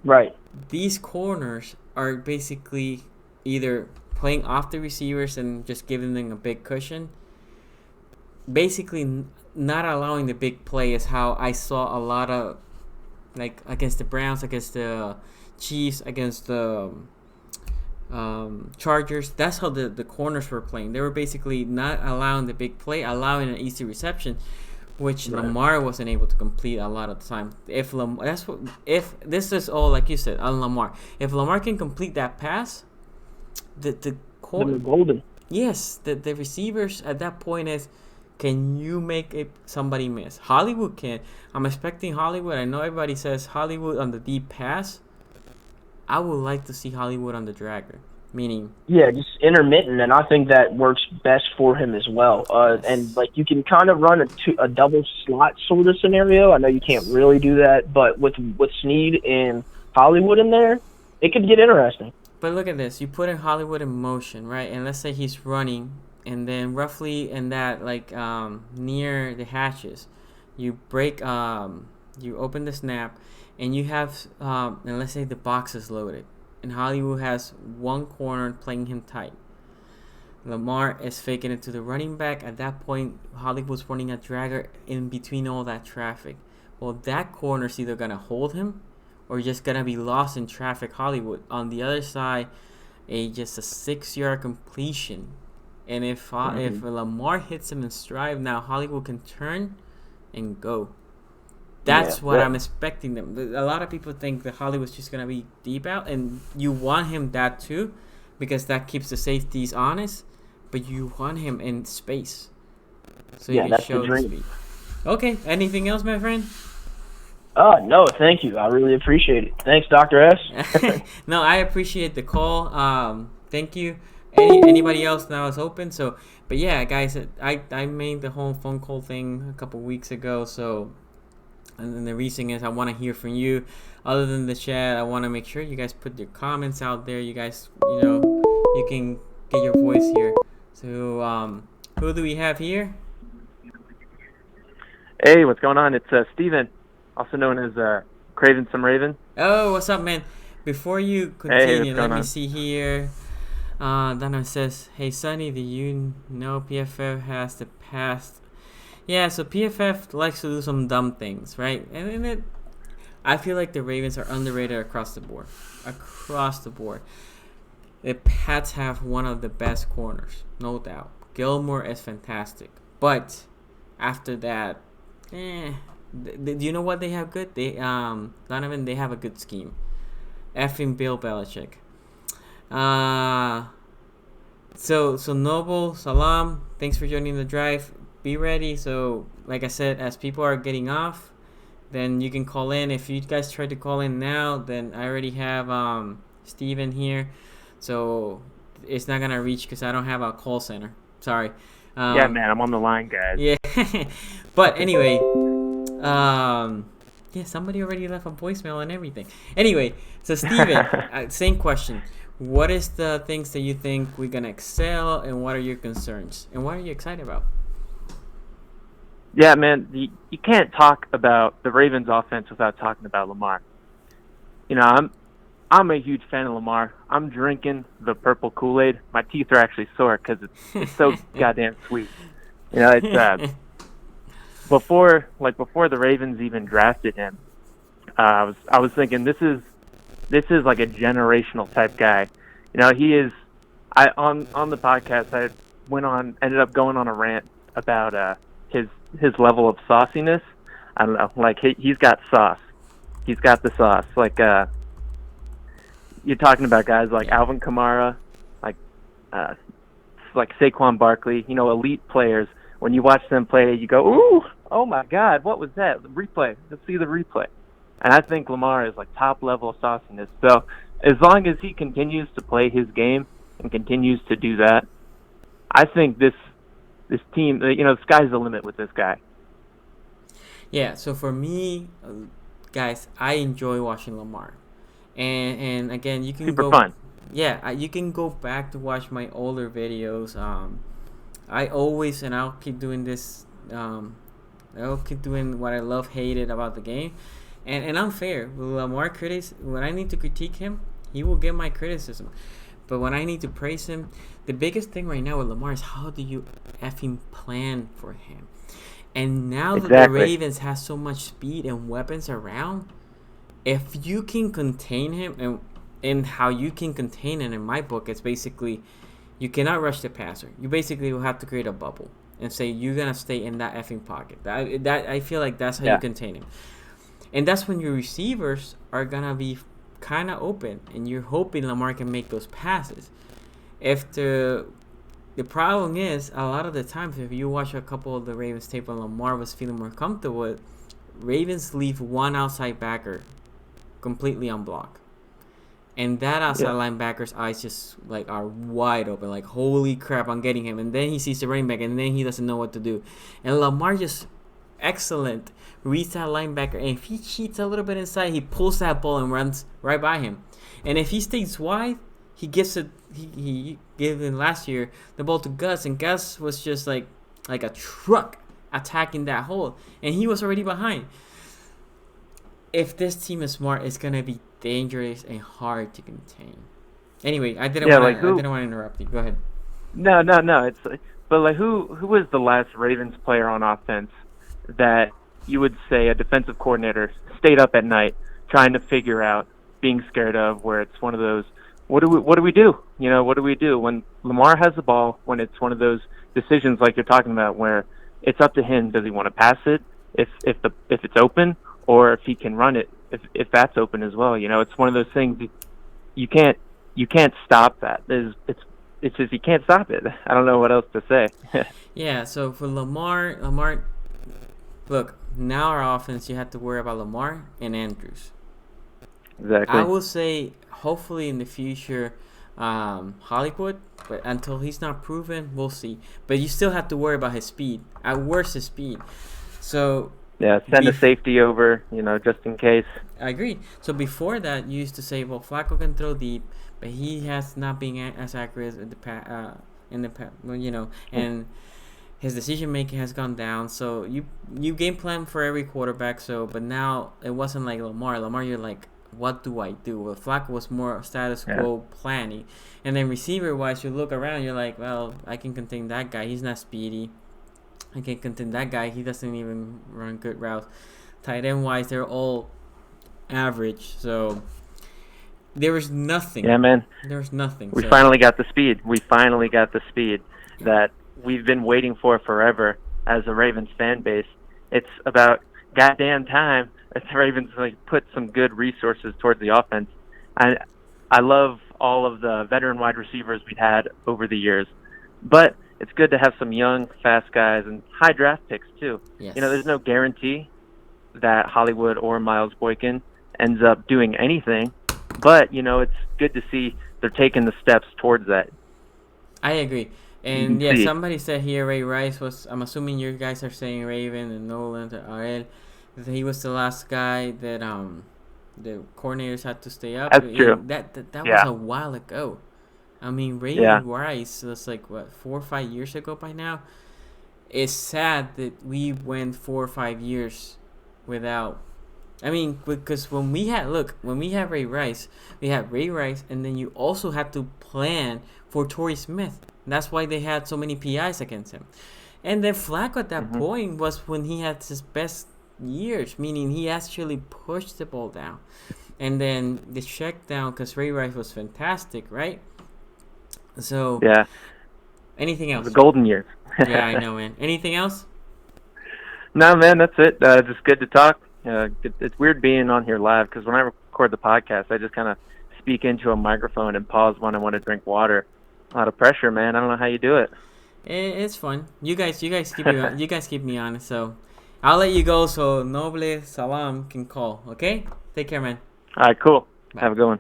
Right. These corners are basically either playing off the receivers and just giving them a big cushion. Basically, not allowing the big play is how I saw a lot of, like against the Browns, against the Chiefs, against the Chargers. That's how the corners were playing. They were basically not allowing the big play, allowing an easy reception, which right. Lamar wasn't able to complete a lot of the time. If this is all like you said on Lamar, if Lamar can complete that pass, the golden. Yes, the receivers at that point is, can you make somebody miss? Hollywood can. I'm expecting Hollywood. I know everybody says Hollywood on the deep pass. I would like to see Hollywood on the dragger. Meaning, yeah, just intermittent, and I think that works best for him as well. Yes. And like you can kind of run a double slot sort of scenario. I know you can't really do that, but with Snead and Hollywood in there, it could get interesting. But look at this. You put in Hollywood in motion, right? And let's say he's running, and then roughly in that, like, near the hatches, you break, you open the snap, and you have, and let's say the box is loaded, and Hollywood has one corner playing him tight. Lamar is faking it to the running back. At that point, Hollywood's running a dragger in between all that traffic. Well, that corner's either going to hold him or just going to be lost in traffic. Hollywood. On the other side, just a 6-yard completion. And if Lamar hits him in stride, now Hollywood can turn and go. That's what I'm expecting them. A lot of people think that Hollywood's just going to be deep out, and you want him that too, because that keeps the safeties honest, but you want him in space. So you can show the speed. Okay, anything else, my friend? No, thank you. I really appreciate it. Thanks, Dr. S. No, I appreciate the call. Thank you. Anybody else now is open. So, but yeah, guys, I made the whole phone call thing a couple weeks ago. So, and then the reason is I want to hear from you. Other than the chat, I want to make sure you guys put your comments out there. You guys, you can get your voice here. So, who do we have here? Hey, what's going on? It's Steven, also known as Craven Some Raven. Oh, what's up, man? Before you continue, let me see here. Donovan says, hey, Sonny, do you know PFF has the past? Yeah, so PFF likes to do some dumb things, right? And I feel like the Ravens are underrated across the board. Across the board. The Pats have one of the best corners, no doubt. Gilmore is fantastic. But after that, do you know what they have good? Donovan, they have a good scheme. Effing Bill Belichick. So Noble, Salam, thanks for joining the drive. Be ready. So, like I said, as people are getting off, then you can call in. If you guys try to call in now, then I already have Steven here. So, it's not going to reach because I don't have a call center. Sorry. Yeah, man, I'm on the line, guys. Yeah. But anyway, yeah, somebody already left a voicemail and everything. Anyway, so Steven, same question. What is the things that you think we're going to excel, and what are your concerns? And what are you excited about? Yeah, man, you can't talk about the Ravens offense without talking about Lamar. I'm a huge fan of Lamar. I'm drinking the purple Kool-Aid. My teeth are actually sore because it's so goddamn sweet. It's before the Ravens even drafted him. I was thinking this is like a generational type guy. He is. I on the podcast I ended up going on a rant about his level of sauciness. I don't know, like he's got sauce. He's got the sauce. Like you're talking about guys like Yeah. Alvin Kamara, like uh, like Saquon Barkley. Elite players. When you watch them play, you go, "Ooh, oh my God, what was that?" The replay. Let's see the replay. And I think Lamar is like top level sauciness. So as long as he continues to play his game and continues to do that, I think this team, the sky's the limit with this guy. Yeah, so for me, guys, I enjoy watching Lamar, and again, you can Super go, fun. yeah, you can go back to watch my older videos. I always, and I'll keep doing this. I'll keep doing what I love, hated about the game, and I'm fair. With Lamar critics, when I need to critique him, he will get my criticism. But when I need to praise him, the biggest thing right now with Lamar is how do you effing plan for him? And now that the Exactly. Ravens has so much speed and weapons around, if you can contain him, and how you can contain him in my book, it's basically you cannot rush the passer. You basically will have to create a bubble and say you're gonna stay in that effing pocket. That I feel like that's how you contain him, and that's when your receivers are gonna be kind of open, and you're hoping Lamar can make those passes. If the problem is, a lot of the times, if you watch a couple of the Ravens tape when Lamar was feeling more comfortable with, Ravens leave one outside backer completely unblocked. And that outside linebacker's eyes just like are wide open, like holy crap, I'm getting him. And then he sees the running back, and then he doesn't know what to do. And Lamar just excellent reads that linebacker, and if he cheats a little bit inside, he pulls that ball and runs right by him. And if he stays wide, he gives it. He gave in last year the ball to Gus, and Gus was just like a truck attacking that hole, and he was already behind. If this team is smart, it's gonna be dangerous and hard to contain. Anyway, I didn't want to interrupt you. Go ahead. No. It's but like who was the last Ravens player on offense that you would say a defensive coordinator stayed up at night trying to figure out, being scared of, where it's one of those, what do we do? What do we do when Lamar has the ball, when it's one of those decisions like you're talking about where it's up to him, does he want to pass it if it's open, or if he can run it if that's open as well. It's one of those things you can't stop that. It's just you can't stop it. I don't know what else to say. Yeah, so for Lamar, look, now our offense, you have to worry about Lamar and Andrews. Exactly. I will say, hopefully in the future, Hollywood, but until he's not proven, we'll see. But you still have to worry about his speed. At worst, his speed. So yeah, send a safety over, just in case. I agree. So before that, you used to say, well, Flacco can throw deep, but he has not been as accurate and his decision making has gone down. So you game plan for every quarterback. But now it wasn't like Lamar. Lamar, you're like, what do I do? Well, Flacco was more status quo planning, and then receiver wise, you look around, you're like, well, I can contain that guy. He's not speedy. I can contain that guy. He doesn't even run good routes. Tight end wise, they're all average. So there was nothing. Yeah, man. There was nothing. We finally got the speed. That we've been waiting for forever as a Ravens fan base. It's about goddamn time that the Ravens put some good resources towards the offense. I love all of the veteran wide receivers we've had over the years, but it's good to have some young, fast guys and high draft picks too. Yes. There's no guarantee that Hollywood or Miles Boykin ends up doing anything, but it's good to see they're taking the steps towards that. I agree. And yeah, somebody said here Ray Rice was, I'm assuming you guys are saying Raven and Nolan to RL, that he was the last guy that the coordinators had to stay up. That's true. That was a while ago. I mean, Raven Rice was 4 or 5 years ago by now. It's sad that we went 4 or 5 years without I mean, because when we had Ray Rice, and then you also had to plan for Torrey Smith. That's why they had so many PIs against him. And then Flacco at that point was when he had his best years, meaning he actually pushed the ball down. And then the check down, because Ray Rice was fantastic, right? So, Yeah. Anything else? The golden years. Yeah, I know, man. Anything else? No, man, that's it. Just good to talk. It's weird being on here live because when I record the podcast, I just kind of speak into a microphone and pause when I want to drink water. A lot of pressure, man. I don't know how you do it. It's fun. You guys keep me honest. So I'll let you go so Noble Salam can call. Okay? Take care, man. All right, cool. Bye. Have a good one.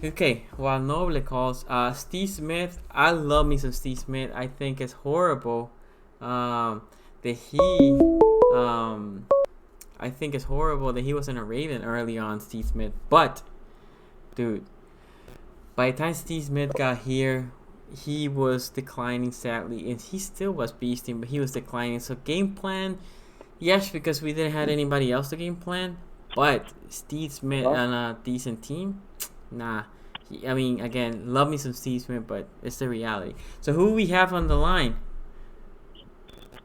Okay, while Noble calls, Steve Smith. I love me some Steve Smith. I think it's horrible that he I think it's horrible that he wasn't a Raven early on, Steve Smith. But, dude, by the time Steve Smith got here, he was declining sadly, and he still was beasting, but he was declining. So game plan, yes, because we didn't have anybody else to game plan. But Steve Smith on a decent team, nah. I mean, again, love me some Steve Smith, but it's the reality. So who we have on the line?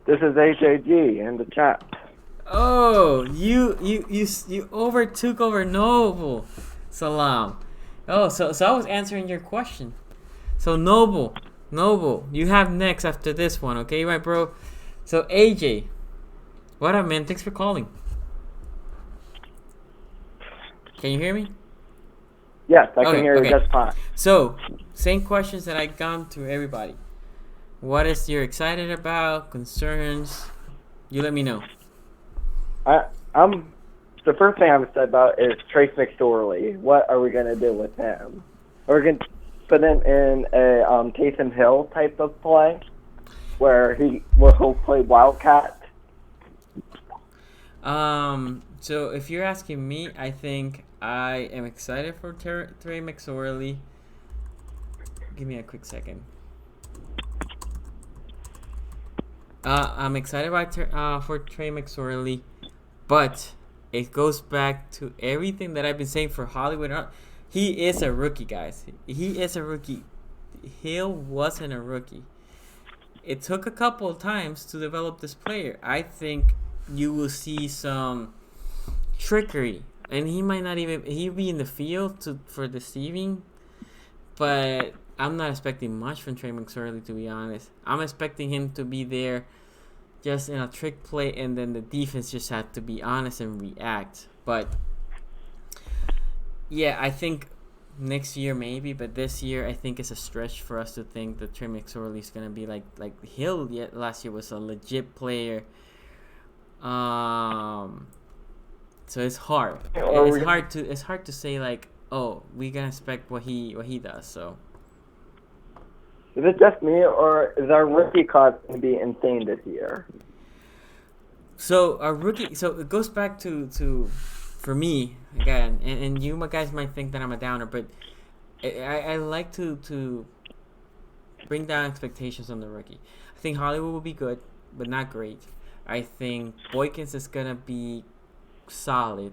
This is HAG in the chat. Oh, you overtook over Noble. Salam. Oh, so I was answering your question. So Noble, you have next after this one, okay, right, bro? So AJ, what up, man? Thanks for calling. Can you hear me? Yes, I can hear you just fine. So, same questions that I gone to everybody. What is you're excited about? Concerns? You let me know. I'm the first thing I'm excited about is Trace McSorley. What are we gonna do with him? Are we gonna put him in a Taysom Hill type of play, where he'll play Wildcat? So if you're asking me, I think I am excited for Trey McSorley. Give me a quick second. I'm excited about for Trey McSorley, but it goes back to everything that I've been saying for Hollywood. He is a rookie, guys. He is a rookie. Hill wasn't a rookie. It took a couple of times to develop this player. I think you will see some trickery, and he might not even he'll be in the field for deceiving, but I'm not expecting much from Trey McSorley, to be honest. I'm expecting him to be there just in a trick play, and then the defense just had to be honest and react. But yeah, I think next year maybe, but this year I think it's a stretch for us to think that Trey McSorley is gonna be like Hill. Yet last year was a legit player. So it's hard. It's hard to say like, oh, we gonna expect what he does. So is it just me, or is our rookie class going to be insane this year? So our rookie. So it goes back to for me again, and you guys might think that I'm a downer, but I like to bring down expectations on the rookie. I think Hollywood will be good, but not great. I think Boykins is gonna be solid.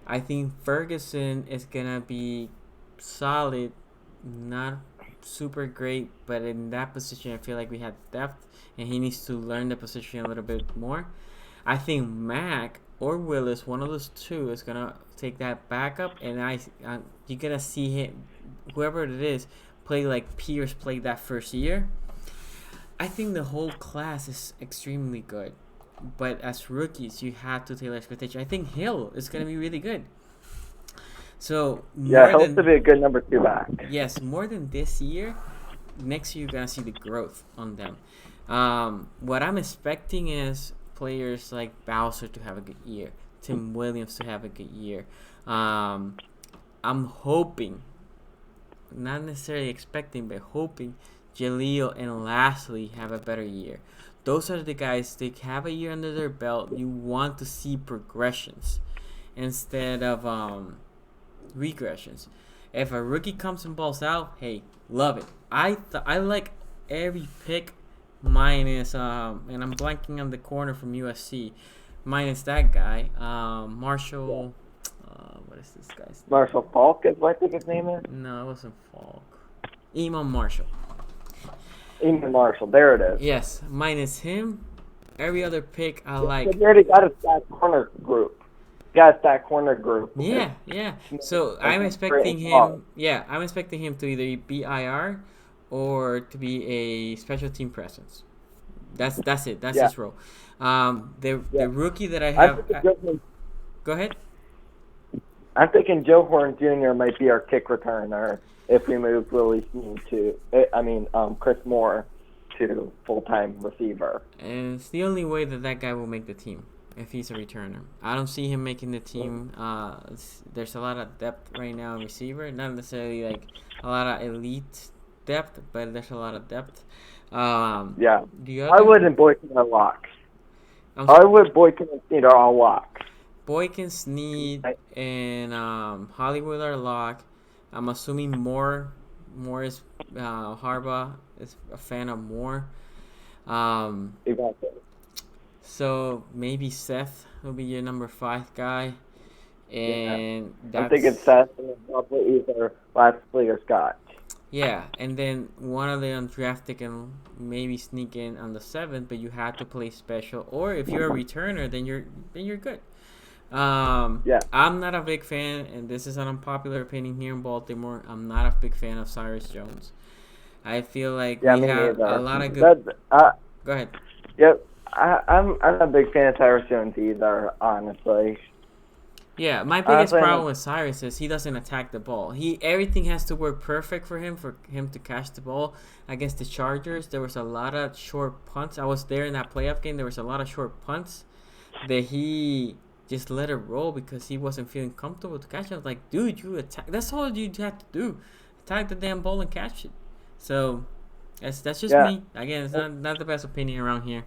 I think Ferguson is gonna be solid, not super great, but in that position I feel like we have depth, and he needs to learn the position a little bit more. I think Mac or Willis, one of those two, is gonna take that backup, and you're gonna see him, whoever it is, play like Pierce played that first year. I think the whole class is extremely good, but as rookies, you have to tailor expectation. I think Hill is gonna be really good. So Hill's to be a good number 2 back. Yes, more than this year, next year you're gonna see the growth on them. What I'm expecting is players like Bowser to have a good year, Tim Williams to have a good year. I'm hoping, not necessarily expecting, but hoping Jaleel and Lastly have a better year. Those are the guys, they have a year under their belt. You want to see progressions instead of regressions. If a rookie comes and balls out, hey, love it. I like every pick minus and I'm blanking on the corner from USC, minus that guy. Marshall. What is this guy's name? Marshall Falk is what I think his name is. No, it wasn't Falk. Imam Marshall. Eamon Marshall. There it is. Yes, minus him. Every other pick I like. They already got a stacked corner group. Got a stacked corner group. Yeah. So I'm That's expecting great. him. Yeah, I'm expecting him to either be IR or to be a special team presence. That's it. That's his role. The rookie that I have. Go ahead. I'm thinking Joe Horn Jr. might be our kick returner if we move Willie Snead Chris Moore to full-time receiver. And it's the only way that guy will make the team if he's a returner. I don't see him making the team. There's a lot of depth right now in receiver. Not necessarily like a lot of elite depth, but there's a lot of depth. I wouldn't Boykin a lock. I would Boykin and Snead are all locks. Boykin, Snead, and Hollywood are lock. I'm assuming Moore is Harbaugh is a fan of Moore. Exactly. So maybe Seth will be your number 5 guy, and I'm thinking Seth and probably either Lashley or Scott. Yeah, and then one of the undrafted can maybe sneak in on the 7th, but you have to play special. Or if you're a returner, then you're good. I'm not a big fan, and this is an unpopular opinion here in Baltimore. I'm not a big fan of Cyrus Jones. I feel like we have a lot of good. Go ahead. Yep, I'm not a big fan of Cyrus Jones either, honestly. Yeah, my biggest problem with Cyrus is he doesn't attack the ball. Everything has to work perfect for him to catch the ball. Against the Chargers, there was a lot of short punts. I was there in that playoff game. There was a lot of short punts that he just let it roll because he wasn't feeling comfortable to catch it. I was like, dude, you attack. That's all you have to do. Attack the damn ball and catch it. So that's just me. Again, it's not the best opinion around here.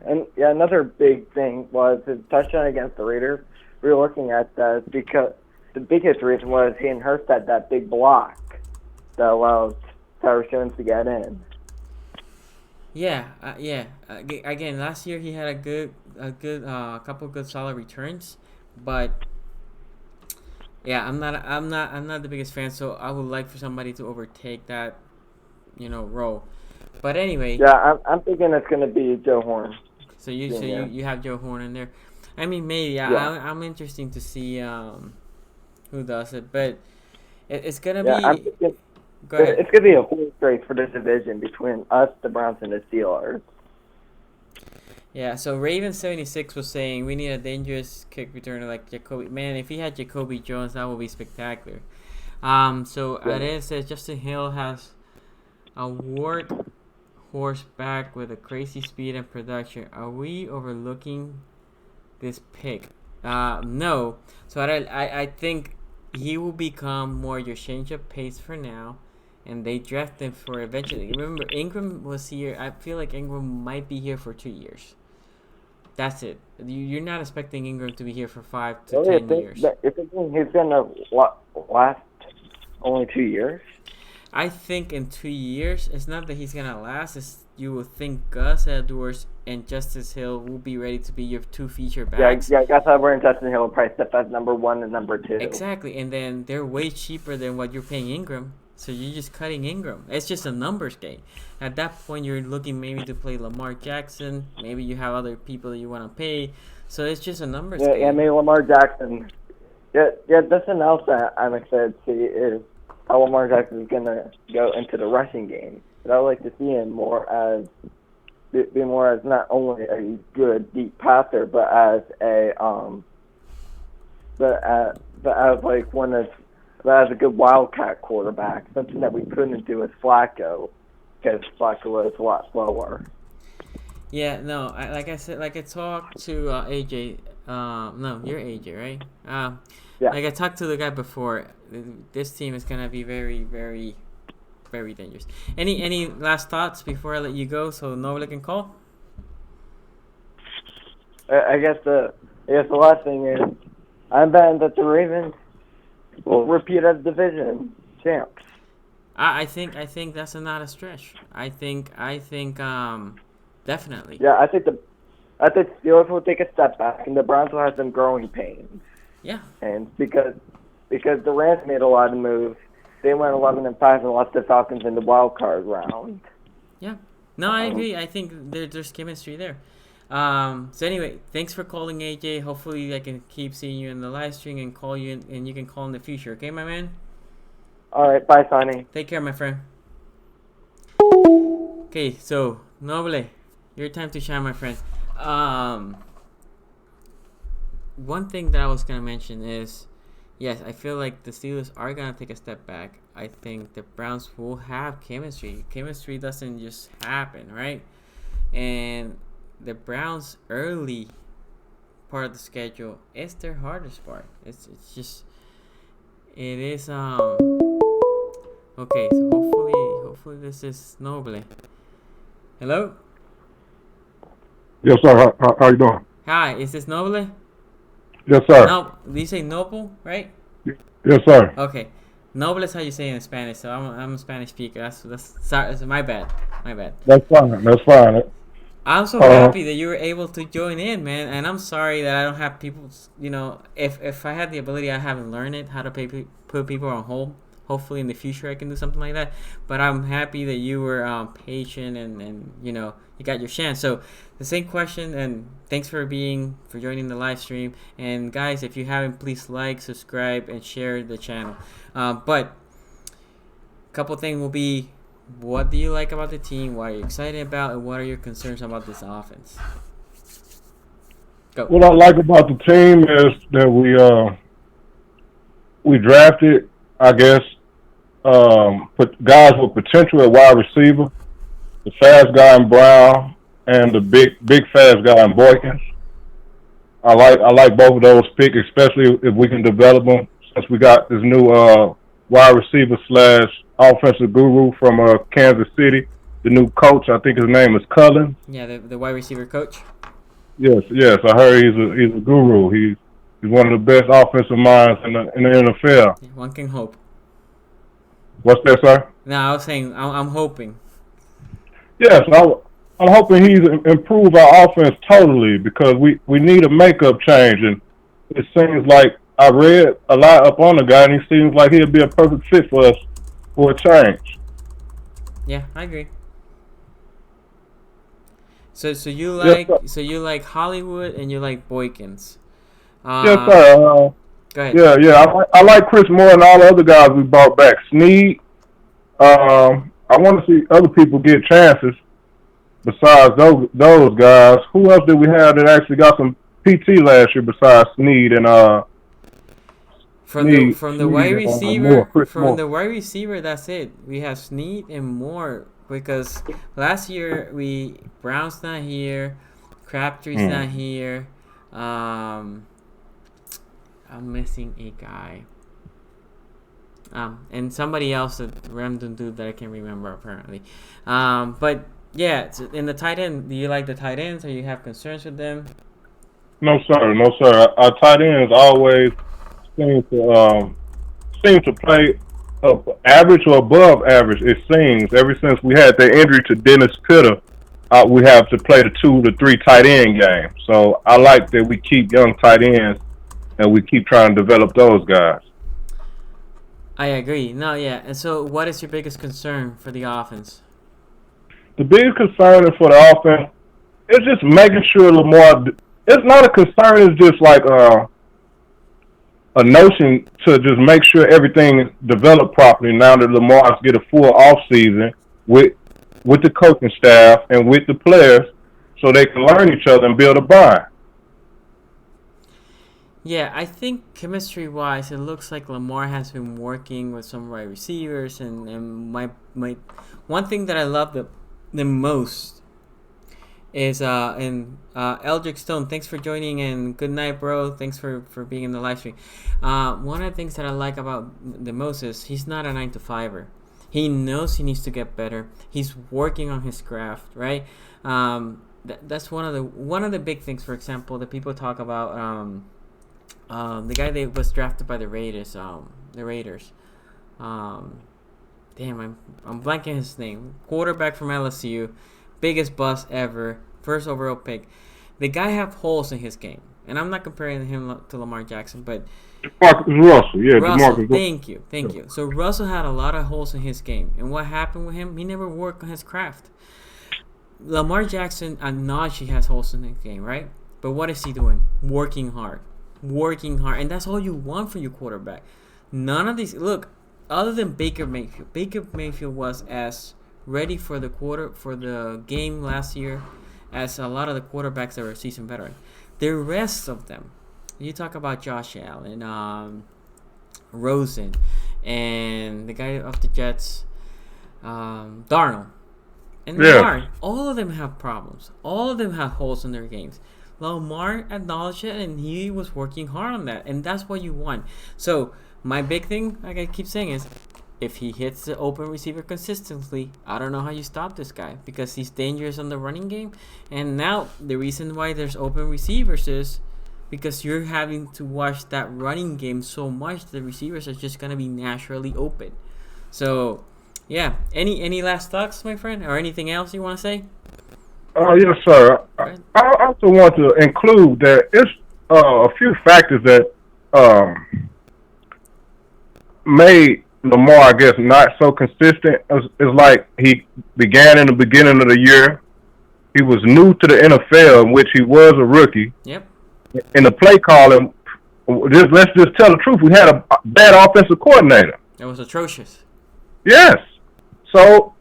And another big thing was his touchdown against the Raiders. We were looking at that because the biggest reason was he and Hurst had that big block that allowed Cyrus Jones to get in. Yeah. Again, last year he had a couple good solid returns, but yeah, I'm not the biggest fan. So I would like for somebody to overtake that, role. But anyway. Yeah, I'm thinking it's going to be Joe Horn. So you have Joe Horn in there. I mean, maybe. I'm interested to see who does it, but it's gonna be. Go ahead. It's gonna be a horse race for this division between us, the Browns, and the Steelers. Yeah. So Raven76 was saying we need a dangerous kick returner like Jacoby. Man, if he had Jacoby Jones, that would be spectacular. It says Justin Hill has a Ward horseback with a crazy speed and production. Are we overlooking this pick? No. So I think he will become more your change-up pace for now, and they draft him for eventually. Remember, Ingram was here. I feel like Ingram might be here for 2 years. That's it. You're not expecting Ingram to be here for 5 to 10 years. If he's gonna last only 2 years. I think in 2 years, it's not that he's gonna last. It's you will think Gus Edwards and Justice Hill will be ready to be your 2 feature backs. Yeah, Gus Edwards and Justin Hill priced up as number 1 and number 2. Exactly, and then they're way cheaper than what you're paying Ingram. So you're just cutting Ingram. It's just a numbers game. At that point, you're looking maybe to play Lamar Jackson. Maybe you have other people that you want to pay. So it's just a numbers game. Yeah, maybe Lamar Jackson. Yeah. That's something else that I'm excited to see is how Lamar Jackson is going to go into the rushing game. But I would like to see him be more as not only a good deep passer, but as a good wildcat quarterback. Something that we couldn't do with Flacco, because Flacco was a lot slower. Yeah, no, I talked to AJ. No, you're AJ, right? Yeah. Like I talked to the guy before. This team is gonna be very, very, very dangerous. Any last thoughts before I let you go, so nobody can call? I guess the last thing is I'm betting that the Ravens will repeat as division champs. I think that's not a stretch. I think definitely. Yeah, I think I think Steelers will take a step back, and the Browns will have some growing pains. Yeah. And because the Rams made a lot of moves, they went 11-5 and lost the Falcons in the wild card round. Yeah. No, I agree. I think there's chemistry there. So anyway, thanks for calling, AJ. Hopefully I can keep seeing you in the live stream and call you and you can call in the future. Okay, my man? All right, bye, Sonny. Take care, my friend. Okay, so Noble, your time to shine, my friend. One thing that I was gonna mention is, yes, I feel like the Steelers are gonna take a step back. I think the Browns will have chemistry. Chemistry doesn't just happen, right? And the Browns' early part of the schedule is their hardest part. It is okay. So hopefully this is Noble. Hello. Yes, sir. How you doing? Hi, is this Noble? Yes, sir. No, do you say Noble, right? Yes, sir. Okay, Noble is how you say it in Spanish. So I'm a Spanish speaker. That's sorry. My bad. That's fine. That's fine. I'm so happy that you were able to join in, man. And I'm sorry that I don't have people. You know, if I had the ability, I haven't learned it how to put people on hold. Hopefully in the future I can do something like that. But I'm happy that you were patient and you know you got your chance. So the same question, and thanks for joining the live stream. And guys, if you haven't, please like, subscribe, and share the channel. But a couple things will be: what do you like about the team? What are you excited about? And what are your concerns about this offense? Go. What I like about the team is that we drafted, I guess, put guys with potential at wide receiver, the fast guy in Brown and the big fast guy in Boykins. I like both of those picks, especially if we can develop them. Since we got this new wide receiver / offensive guru from Kansas City, the new coach. I think his name is Cullen. Yeah, the wide receiver coach. Yes. I heard he's a guru. He's one of the best offensive minds in the NFL. Yeah, one can hope. What's that, sir? No, I was saying I'm hoping. Yes, I'm hoping he's improved our offense totally because we need a makeup change, and it seems like I read a lot up on the guy, and he seems like he'll be a perfect fit for us for a change. Yeah, I agree. So you like Hollywood and you like Boykins. Yes, sir. Go ahead. Yeah. I like Chris Moore and all the other guys we brought back. Snead. I want to see other people get chances besides those guys. Who else did we have that actually got some PT last year besides Snead and from the wide receiver, that's it. We have Snead and Moore because last year Brown's not here, Crabtree's not here. I'm missing a guy. And somebody else, a random dude that I can't remember apparently. But yeah, in the tight end, do you like the tight ends or you have concerns with them? No, sir. Our tight ends always seem to play average or above average. It seems ever since we had the injury to Dennis Pitta, we have to play the 2 to 3 tight end game. So I like that we keep young tight ends and we keep trying to develop those guys. I agree. No, yeah. And so, what is your biggest concern for the offense? The biggest concern for the offense is just making sure Lamar. It's not a concern. It's just like a notion to just make sure everything is developed properly now that Lamar's get a full off season with the coaching staff and with the players, so they can learn each other and build a bond. Yeah, I think chemistry-wise, it looks like Lamar has been working with some wide receivers, and my one thing that I love the most is Eldrick Stone. Thanks for joining and good night, bro. Thanks for being in the live stream. One of the things that I like about the most is he's not a 9-to-5er. He knows he needs to get better. He's working on his craft, right? That's one of the big things. For example, that people talk about. The guy that was drafted by the Raiders. Damn, I'm blanking his name. Quarterback from LSU, biggest bust ever, first overall pick. The guy have holes in his game, and I'm not comparing him to Lamar Jackson, but DeMarcus Russell, yeah, Russell. DeMarcus Thank you. So Russell had a lot of holes in his game, and what happened with him? He never worked on his craft. Lamar Jackson acknowledged he has holes in his game, right? But what is he doing? Working hard, and that's all you want for your quarterback. None of these other than Baker Mayfield. Baker Mayfield was as ready for the game last year as a lot of the quarterbacks that were seasoned veteran. The rest of them, you talk about Josh Allen, Rosen, and the guy of the Jets, Darnold, and Lamar. All of them have problems. All of them have holes in their games. Lamar acknowledged it, and he was working hard on that, and that's what you want. So my big thing, like I keep saying, is if he hits the open receiver consistently, I don't know how you stop this guy because he's dangerous on the running game. And now the reason why there's open receivers is because you're having to watch that running game so much, the receivers are just gonna be naturally open. So, yeah. Any last thoughts, my friend, or anything else you want to say? Yes, sir. I also want to include that it's a few factors that made Lamar, I guess, not so consistent. It's like he began in the beginning of the year. He was new to the NFL, in which he was a rookie. Yep. In the play calling, let's just tell the truth, we had a bad offensive coordinator. It was atrocious. Yes. So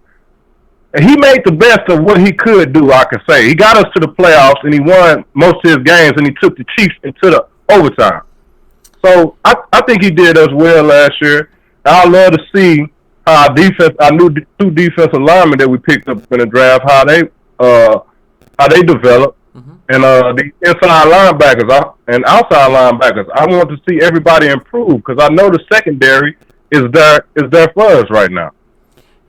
he made the best of what he could do, I can say. He got us to the playoffs, and he won most of his games, and he took the Chiefs into the overtime. So I think he did us well last year. I love to see how our new two defensive linemen that we picked up in the draft, how they develop, and the inside linebackers and outside linebackers. I want to see everybody improve because I know the secondary is there for us right now.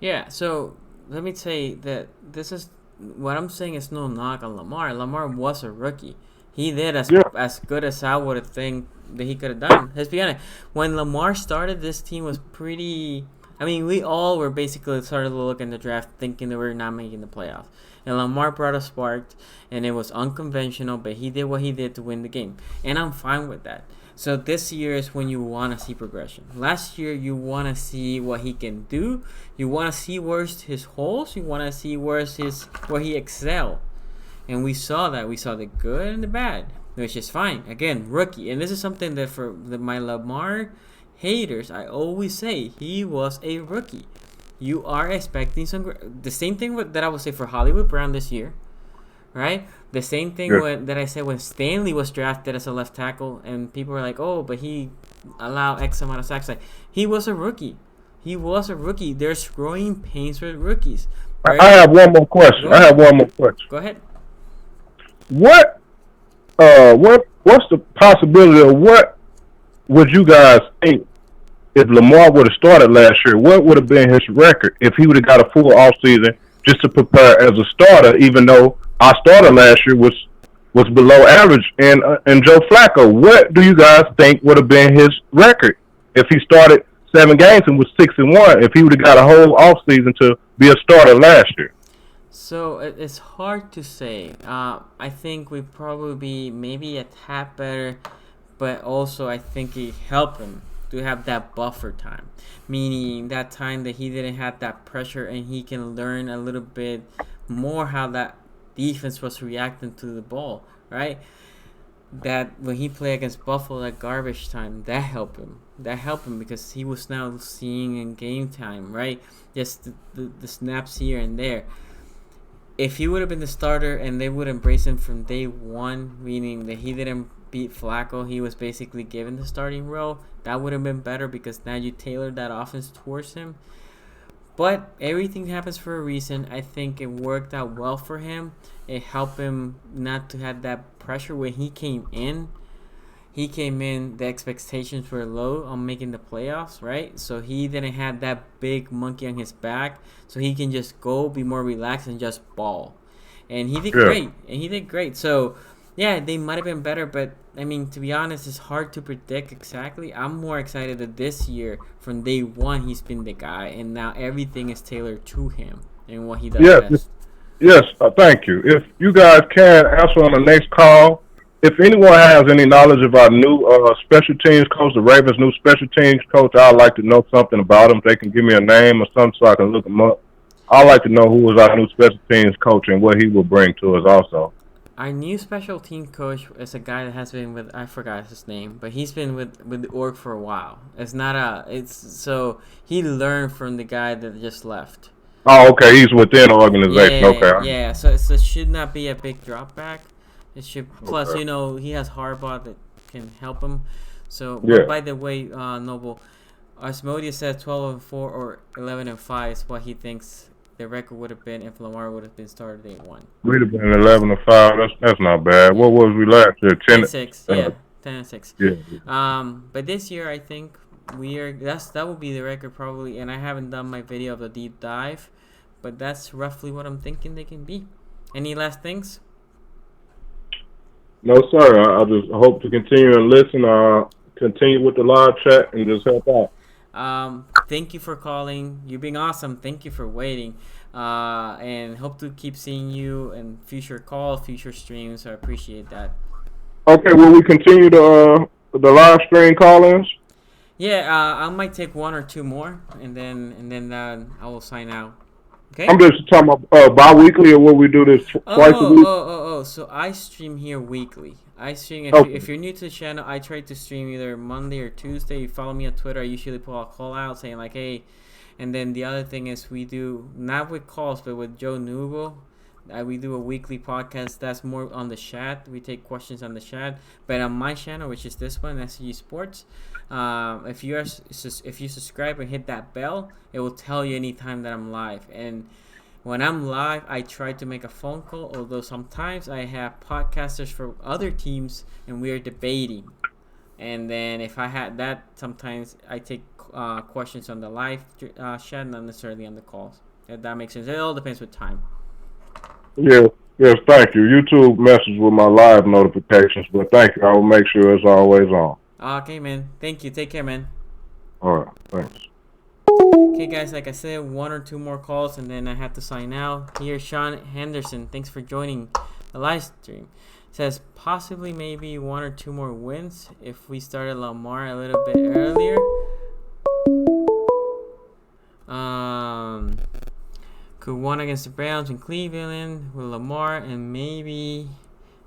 Yeah. So let me say that this is what I'm saying is no knock on Lamar. Lamar was a rookie. He did as good as I would have think that he could have done. Let's be honest. When Lamar started, this team was pretty. I mean, we all were basically started to look in the draft thinking that we were not making the playoffs. And Lamar brought a spark, and it was unconventional, but he did what he did to win the game. And I'm fine with that. So this year is when you want to see progression. Last year, you want to see what he can do. You want to see where's his holes. You want to see where he excel. And we saw that. We saw the good and the bad, which is fine. Again, rookie. And this is something that for my Lamar haters, I always say he was a rookie. You are expecting the same thing that I would say for Hollywood Brown this year, right? The same thing that I said when Stanley was drafted as a left tackle, and people were like, "Oh, but he allowed X amount of sacks." Like, he was a rookie. There's growing pains with rookies. I have one more question. Go ahead. What's the possibility of what would you guys think if Lamar would have started last year? What would have been his record if he would have got a full offseason just to prepare as a starter, even though our starter last year was below average and Joe Flacco? What do you guys think would have been his record if he started 7 games and was 6-1, if he would have got a whole offseason to be a starter last year? So it's hard to say. I think we'd probably be maybe a tad better, but also I think it helped him to have that buffer time, meaning that time that he didn't have that pressure and he can learn a little bit more how that defense was reacting to the ball, right? That when he played against Buffalo, that garbage time, that helped him. Because he was now seeing in game time, right? Just the snaps here and there. If he would have been the starter and they would embrace him from day one, meaning that he didn't beat Flacco, he was basically given the starting role, that would have been better because now you tailored that offense towards him. But everything happens for a reason. I think it worked out well for him. It helped him not to have that pressure when he came in. The expectations were low on making the playoffs, right? So he didn't have that big monkey on his back. So he can just go, be more relaxed, and just ball. And he did great. So, yeah, they might have been better, but, I mean, to be honest, it's hard to predict exactly. I'm more excited that this year, from day one, he's been the guy, and now everything is tailored to him and what he does best. Yes, thank you. If you guys can answer on the next call, if anyone has any knowledge of our new special teams coach, the Ravens' new special teams coach, I'd like to know something about him. They can give me a name or something so I can look him up. I'd like to know who is our new special teams coach and what he will bring to us also. Our new special team coach is a guy that has been with, I forgot his name, but he's been with the org for a while. So he learned from the guy that just left. Oh, okay. He's within the organization. Okay. Yeah. So it should not be a big drop back. It should. Plus, Okay. he has Harbaugh that can help him. So, Yeah. but by the way, Noble, Asmodeus said 12-4 or 11-5 is what he thinks the record would have been if Lamar would have been started day one. We'd have been 11-5. That's not bad. What was we last year? 10-6. Yeah, 10-6. Yeah. But this year I think that will be the record probably, and I haven't done my video of the deep dive, but that's roughly what I'm thinking they can be. Any last things? No, sir. I just hope to continue and listen. Continue with the live chat and just help out. Thank you for calling. You're being awesome. Thank you for waiting. And hope to keep seeing you in future calls, future streams. I appreciate that. Okay, will we continue the live stream call-ins? Yeah, I might take one or two more, and then I will sign out. Okay. I'm just talking about bi-weekly, or will we do this twice a week? So I stream here weekly. I stream if you're new to the channel. I try to stream either Monday or Tuesday. You follow me on Twitter. I usually pull a call out saying like, hey. And then the other thing is we do not with calls, but with Joe Nubo. We do a weekly podcast that's more on the chat. We take questions on the chat. But on my channel, which is this one, SCG Sports, if you subscribe and hit that bell, it will tell you anytime that I'm live. And when I'm live, I try to make a phone call, although sometimes I have podcasters from other teams and we are debating. And then if I had that, sometimes I take questions on the live chat, not necessarily on the calls. If that makes sense. It all depends with time. Yeah. Yes, thank you. YouTube message with my live notifications, but thank you. I will make sure it's always on. Okay, man. Thank you. Take care, man. All right. Thanks. Okay, guys, like I said, one or two more calls, and then I have to sign out. Here's Shawn Henderson. Thanks for joining the live stream. Says possibly maybe one or two more wins if we started Lamar a little bit earlier. Could won against the Browns in Cleveland with Lamar and maybe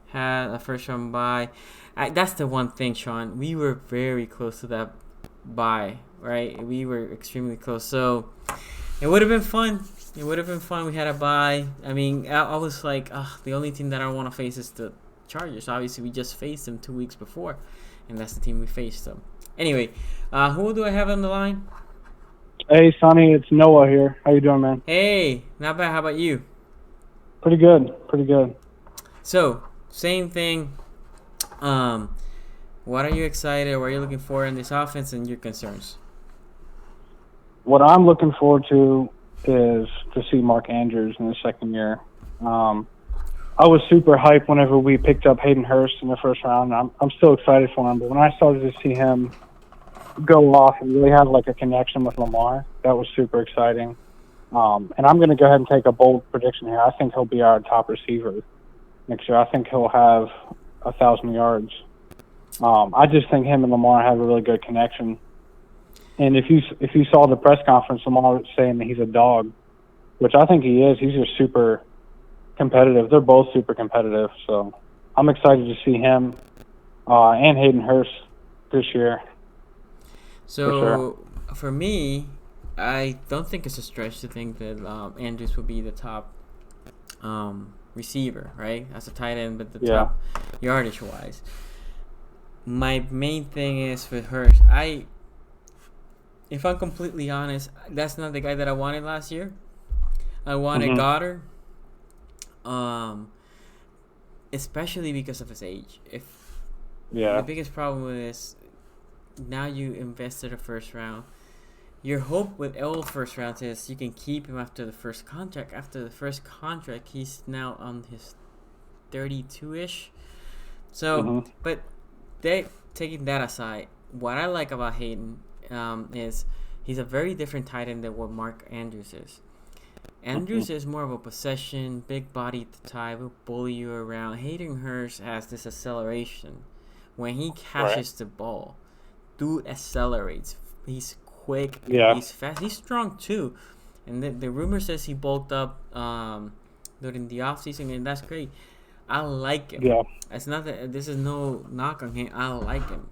had a first round bye. That's the one thing, Shawn. We were very close to that bye, right? We were extremely close. So it would have been fun. It would have been fun. We had a bye. I mean, I was like, the only team that I want to face is the Chargers. Obviously, we just faced them 2 weeks before, and that's the team we faced them. Anyway, who do I have on the line? Hey, Sonny, it's Noah here. How you doing, man? Hey, not bad. How about you? Pretty good. Pretty good. So, same thing. What are you excited? What are you looking for in this offense and your concerns? What I'm looking forward to is to see Mark Andrews in the second year. I was super hyped whenever we picked up Hayden Hurst in the first round. I'm still excited for him, but when I started to see him go off and really have like a connection with Lamar, that was super exciting. And I'm going to go ahead and take a bold prediction here. I think he'll be our top receiver next year. I think he'll have 1,000 yards. I just think him and Lamar have a really good connection. And if you saw the press conference, Lamar was saying that he's a dog, which I think he is. He's just super competitive. They're both super competitive. So I'm excited to see him and Hayden Hurst this year. So for me, I don't think it's a stretch to think that Andrews will be the top receiver, right? As a tight end, but the top yardage-wise. My main thing is with Hurst. If I'm completely honest, that's not the guy that I wanted last year. I wanted Goddard, especially because of his age. The biggest problem with this, now you invested a first round. Your hope with all first rounds is you can keep him after the first contract. After the first contract, he's now on his 32-ish. So, but taking that aside, what I like about Hayden is he's a very different tight end than what Mark Andrews is. Andrews is more of a possession, big body type, will bully you around. Hayden Hurst has this acceleration. When he catches the ball, dude accelerates. He's quick. Yeah. He's fast. He's strong too. And the rumor says he bulked up during the offseason, and that's great. I like him. Yeah. It's not that this is no knock on him. I like him.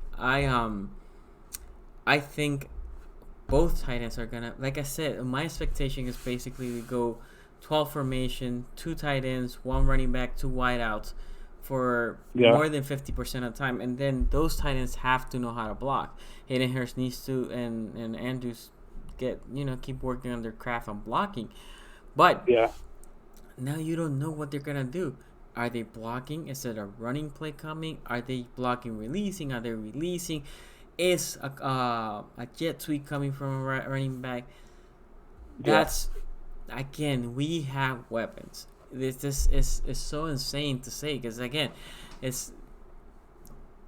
I think both tight ends are gonna, like I said, my expectation is basically we go 12 formation, 2 tight ends, 1 running back, 2 wideouts for more than 50% of the time, and then those tight ends have to know how to block. Hayden Hurst needs to, and Andrews keep working on their craft on blocking, but now you don't know what they're gonna do. Are they blocking? Is it a running play coming? Are they blocking, releasing? Are they releasing? Is a jet sweep coming from a running back? That's again, we have weapons. This is so insane to say because again, it's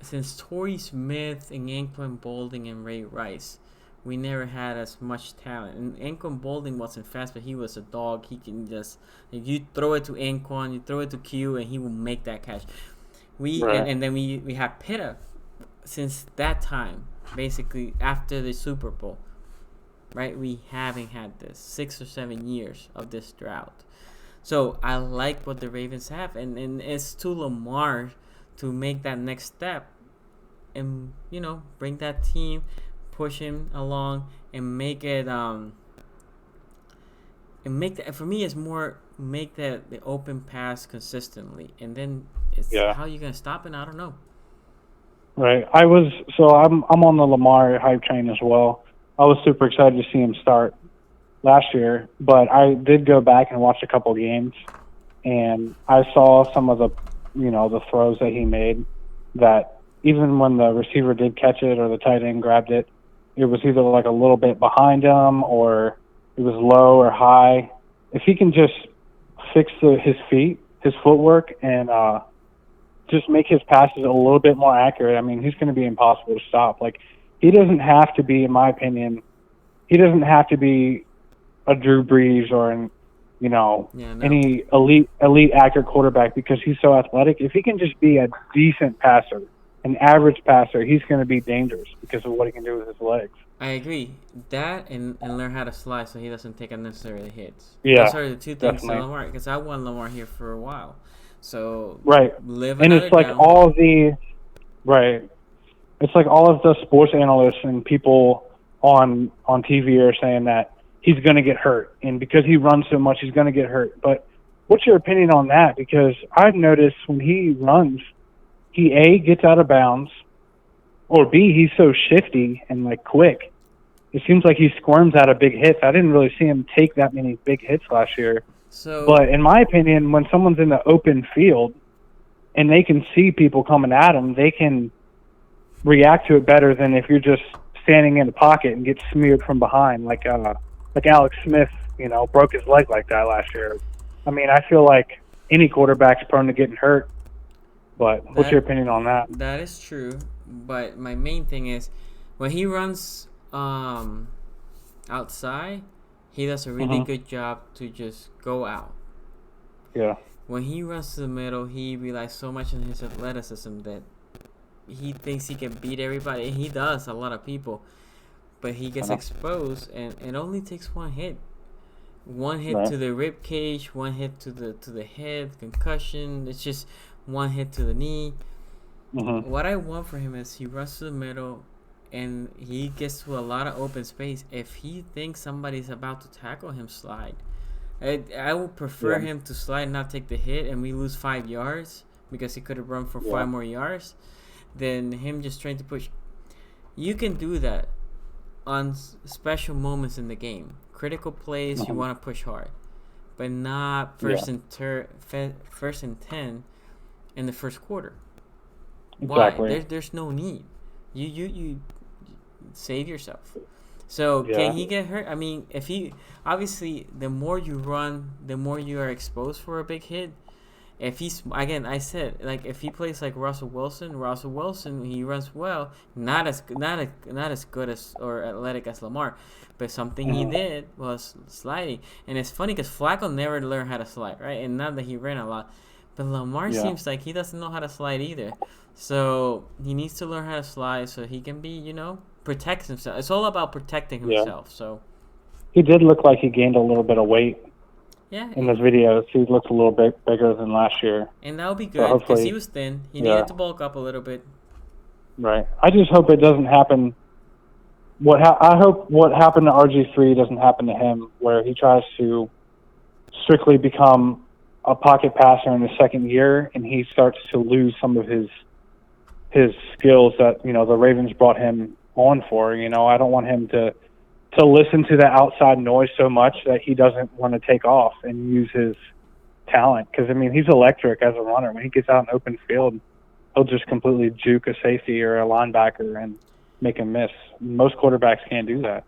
since Torrey Smith and Anquan Bolding and Ray Rice, we never had as much talent. And Anquan Bolding wasn't fast, but he was a dog. He can just, if you throw it to Anquan, you throw it to Q, and he will make that catch. And then we have Pitta since that time, basically after the Super Bowl, right? We haven't had this 6 or 7 years of this drought. So I like what the Ravens have, and it's to Lamar to make that next step and bring that team, push him along, and make it for me it's more make the open pass consistently, and then it's how you gonna stop it. I don't know. Right. I'm on the Lamar hype train as well. I was super excited to see him start last year, but I did go back and watch a couple games, and I saw some of the the throws that he made that even when the receiver did catch it or the tight end grabbed it, it was either like a little bit behind him or it was low or high. If he can just fix his feet, his footwork, and just make his passes a little bit more accurate, I mean, he's going to be impossible to stop. Like, he doesn't have to be, in my opinion, a Drew Brees or any elite accurate quarterback because he's so athletic. If he can just be a decent passer, an average passer, he's going to be dangerous because of what he can do with his legs. I agree. That and learn how to slide so he doesn't take unnecessary hits. Yeah, those are the two things to Lamar, because I want Lamar here for a while. So live and it's like down. It's like all of the sports analysts and people on TV are saying that he's going to get hurt, and because he runs so much, he's going to get hurt. But what's your opinion on that? Because I've noticed when he runs, he A, gets out of bounds, or B, he's so shifty and like quick. It seems like he squirms out of big hits. I didn't really see him take that many big hits last year. But in my opinion, when someone's in the open field and they can see people coming at them, they can react to it better than if you're just standing in the pocket and get smeared from behind, like Alex Smith, broke his leg like that last year. I mean, I feel like any quarterback's prone to getting hurt. But what's your opinion on that? That is true. But my main thing is when he runs outside, he does a really good job to just go out. Yeah. When he runs to the middle, he relies so much on his athleticism that he thinks he can beat everybody. And he does, a lot of people. But he gets exposed, and it only takes one hit. One hit to the rib cage, one hit to the head, concussion. It's just one hit to the knee. What I want for him is he runs to the middle and he gets to a lot of open space. If he thinks somebody's about to tackle him, slide. I would prefer him to slide and not take the hit and we lose 5 yards because he could have run for 5 more yards than him just trying to push. You can do that on special moments in the game. Critical plays, you want to push hard. But not first and 10 in the first quarter. Exactly. Why? There's no need. You save yourself. So can he get hurt? I mean, if he obviously the more you run, the more you are exposed for a big hit. If he's again, I said like if he plays like Russell Wilson, he runs well, not as good as or athletic as Lamar, but something he did was sliding, and it's funny because Flacco never learned how to slide, right? And not that he ran a lot, but Lamar seems like he doesn't know how to slide either, so he needs to learn how to slide so he can be protect himself. It's all about protecting himself. So he did look like he gained a little bit of weight. Yeah, in those videos, he looks a little bit bigger than last year. And that'll be good because he was thin. He needed to bulk up a little bit. Right. I just hope it doesn't happen. I hope what happened to RG3 doesn't happen to him, where he tries to strictly become a pocket passer in his second year, and he starts to lose some of his skills that the Ravens brought him on for. I don't want him to listen to the outside noise so much that he doesn't want to take off and use his talent. Because, he's electric as a runner. When he gets out in open field, he'll just completely juke a safety or a linebacker and make him miss. Most quarterbacks can't do that,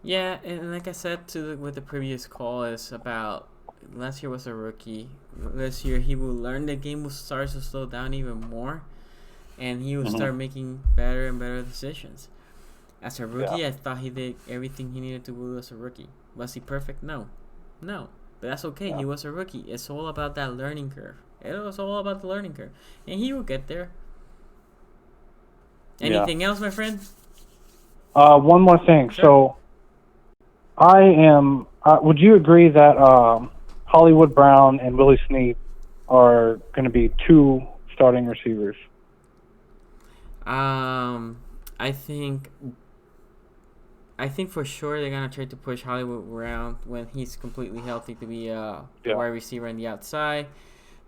Yeah, and like I said with the previous call, is about last year was a rookie. This year he will learn the game will start to slow down even more, and he will start making better and better decisions. As a rookie, I thought he did everything he needed to do as a rookie. Was he perfect? No. But that's okay. He was a rookie. It's all about that learning curve. It was all about the learning curve. And he will get there. Anything else, my friend? One more thing. Sure. So, would you agree that Hollywood Brown and Willie Snead are going to be two starting receivers? I think for sure they're gonna try to push Hollywood Brown when he's completely healthy to be a wide receiver on the outside.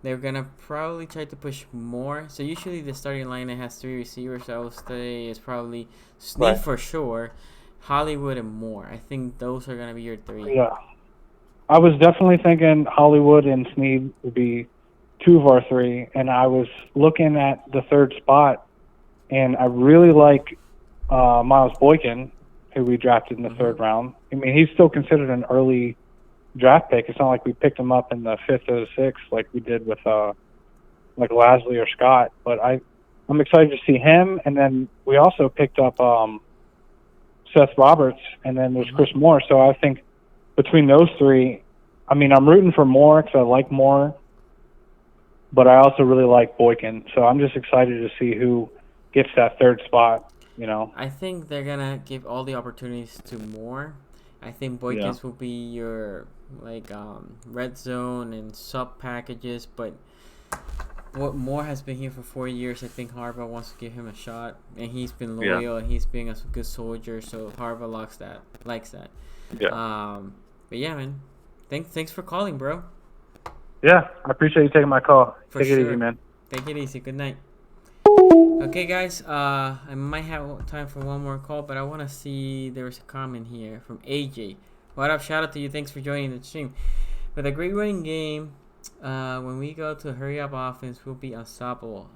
They're gonna probably try to push more. So usually the starting line has 3 receivers. So I would say it's probably Snead for sure, Hollywood and Moore. I think those are gonna be your 3. Yeah, I was definitely thinking Hollywood and Snead would be 2 of our 3, and I was looking at the third spot, and I really like Miles Boykin, who we drafted in the 3rd round. He's still considered an early draft pick. It's not like we picked him up in the 5th or the 6th like we did with like Lasley or Scott. But I'm excited to see him. And then we also picked up Seth Roberts, and then there's Chris Moore. So I think between those 3, I'm rooting for Moore because I like Moore, but I also really like Boykin. So I'm just excited to see who gets that 3rd spot. I think they're gonna give all the opportunities to Moore. I think Boykins will be your red zone and sub packages, but what Moore has been here for 4 years. I think Harbaugh wants to give him a shot, and he's been loyal and he's being a good soldier. So Harbaugh likes that. Yeah. But yeah, man. Thanks for calling, bro. Yeah, I appreciate you taking my call. Take it easy, man. Take it easy. Good night. Okay, guys, I might have time for one more call, but I want to see there's a comment here from AJ. What up? Shout out to you. Thanks for joining the stream. With a great running game, when we go to hurry up offense, we'll be unstoppable.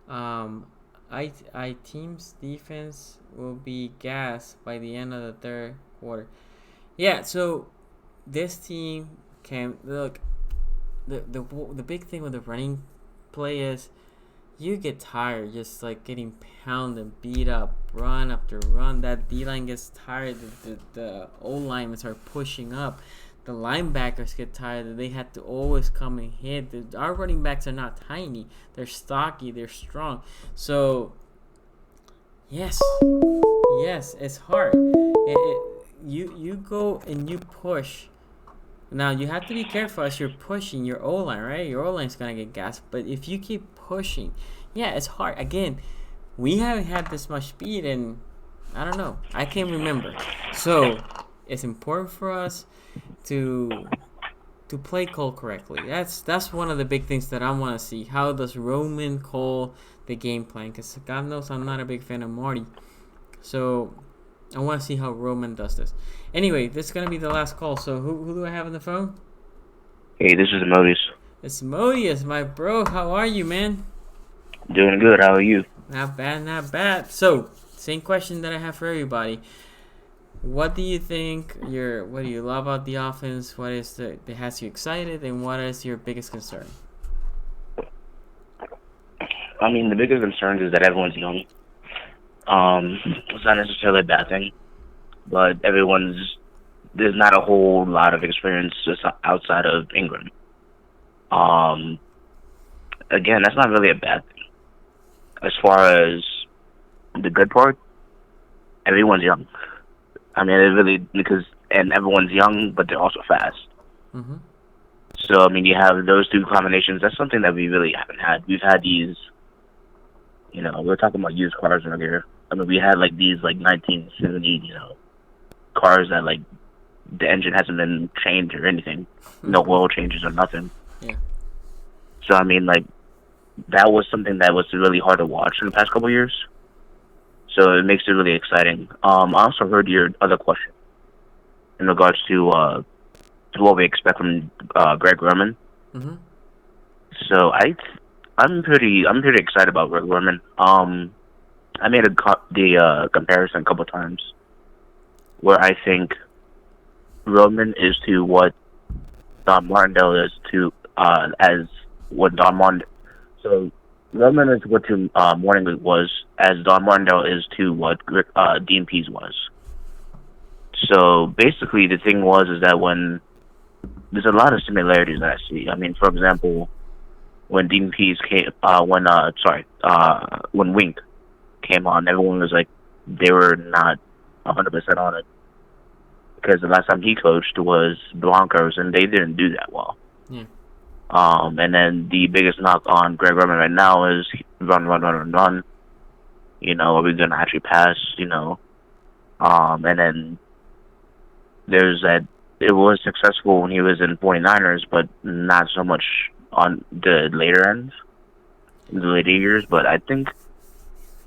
I team's defense will be gassed by the end of the 3rd quarter. Yeah, so this team can look. The big thing with the running play is you get tired just getting pounded, beat up, run after run. That D-line gets tired. The O-linemen are pushing up. The linebackers get tired that they had to always come and hit. Our running backs are not tiny. They're stocky. They're strong. So, yes, it's hard. You go and you push. Now, you have to be careful as you're pushing your O-line, right? Your O-line's going to get gassed. But if you keep pushing, it's hard. Again, we haven't had this much speed in, I don't know. I can't remember. So, it's important for us to play call correctly. That's one of the big things that I want to see. How does Roman call the game plan? Because God knows I'm not a big fan of Marty. So, I want to see how Roman does this. Anyway, this is going to be the last call. So, who do I have on the phone? Hey, this is Modius. It's Modius, my bro. How are you, man? Doing good. How are you? Not bad. So, same question that I have for everybody. What do you think? What do you love about the offense? What is that has you excited, and what is your biggest concern? I mean, the biggest concern is that everyone's young. It's not necessarily a bad thing, but there's not a whole lot of experience just outside of Ingram. Um, Again, that's not really a bad thing. As far as the good part, everyone's young. I mean, it really and everyone's young, but they're also fast. Mm-hmm. So I mean, you have those two combinations. That's something that we really haven't had. We've had these, we were talking about used cars earlier. I mean, we had like these like 1970, cars that like the engine hasn't been changed or anything, no oil changes or nothing. Yeah. So I mean, like that was something that was really hard to watch in the past couple of years. So it makes it really exciting. I also heard your other question in regards to what we expect from Greg Roman. Mm-hmm. So I'm pretty excited about Greg Roman. I made the comparison a couple of times where I think Roman is to what Don Martindale is to as what Don Martindale. So Roman is what to Morning League was, as Don Martindale is to what Dean Pease was. So basically, the thing is that when there's a lot of similarities that I see. I mean, for example, when Dean Pease came, when Wink came on, everyone was like, they were not 100% on it because the last time he coached was Broncos, and they didn't do that well. Yeah. And then the biggest knock on Greg Roman right now is run. Are we going to actually pass? And then there's that. It was successful when he was in 49ers, but not so much on the later ends, in the later years. But I think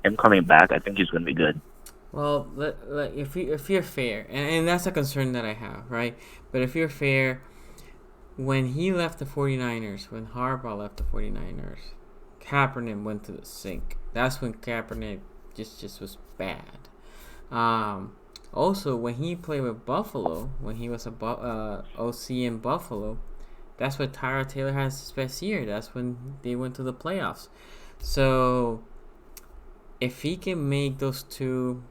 him coming back, I think he's going to be good. Well, if you're fair, and that's a concern that I have, right? But if you're fair, when he left the 49ers, when Harbaugh left the 49ers, Kaepernick went to the sink. That's when Kaepernick just was bad. Also, when he played with Buffalo, when he was a OC in Buffalo, that's when Tyrod Taylor has his best year. That's when they went to the playoffs. So, if he can make those two,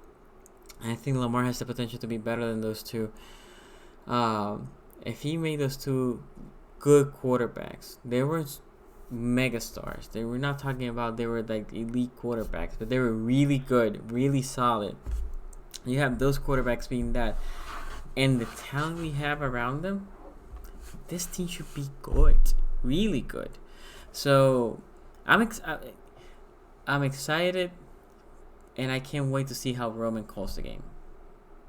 I think Lamar has the potential to be better than those two. If he made those two good quarterbacks, they were mega stars. They were not talking about they were like elite quarterbacks, but they were really good, really solid. You have those quarterbacks being that, and the talent we have around them, this team should be good, really good. So I'm excited, and I can't wait to see how Roman calls the game,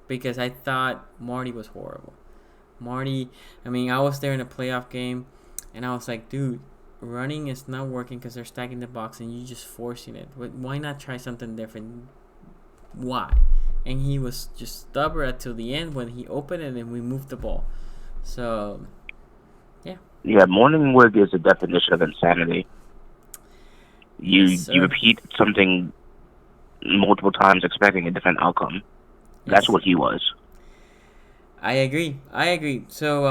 because I thought Marty was horrible. I was there in a playoff game, and I was like, dude, running is not working because they're stacking the box and you're just forcing it. Why not try something different? Why? And he was just stubborn until the end when he opened it and we moved the ball. So, yeah. Yeah, morning wood is a definition of insanity. You repeat something multiple times expecting a different outcome. That's what he was. I agree. So,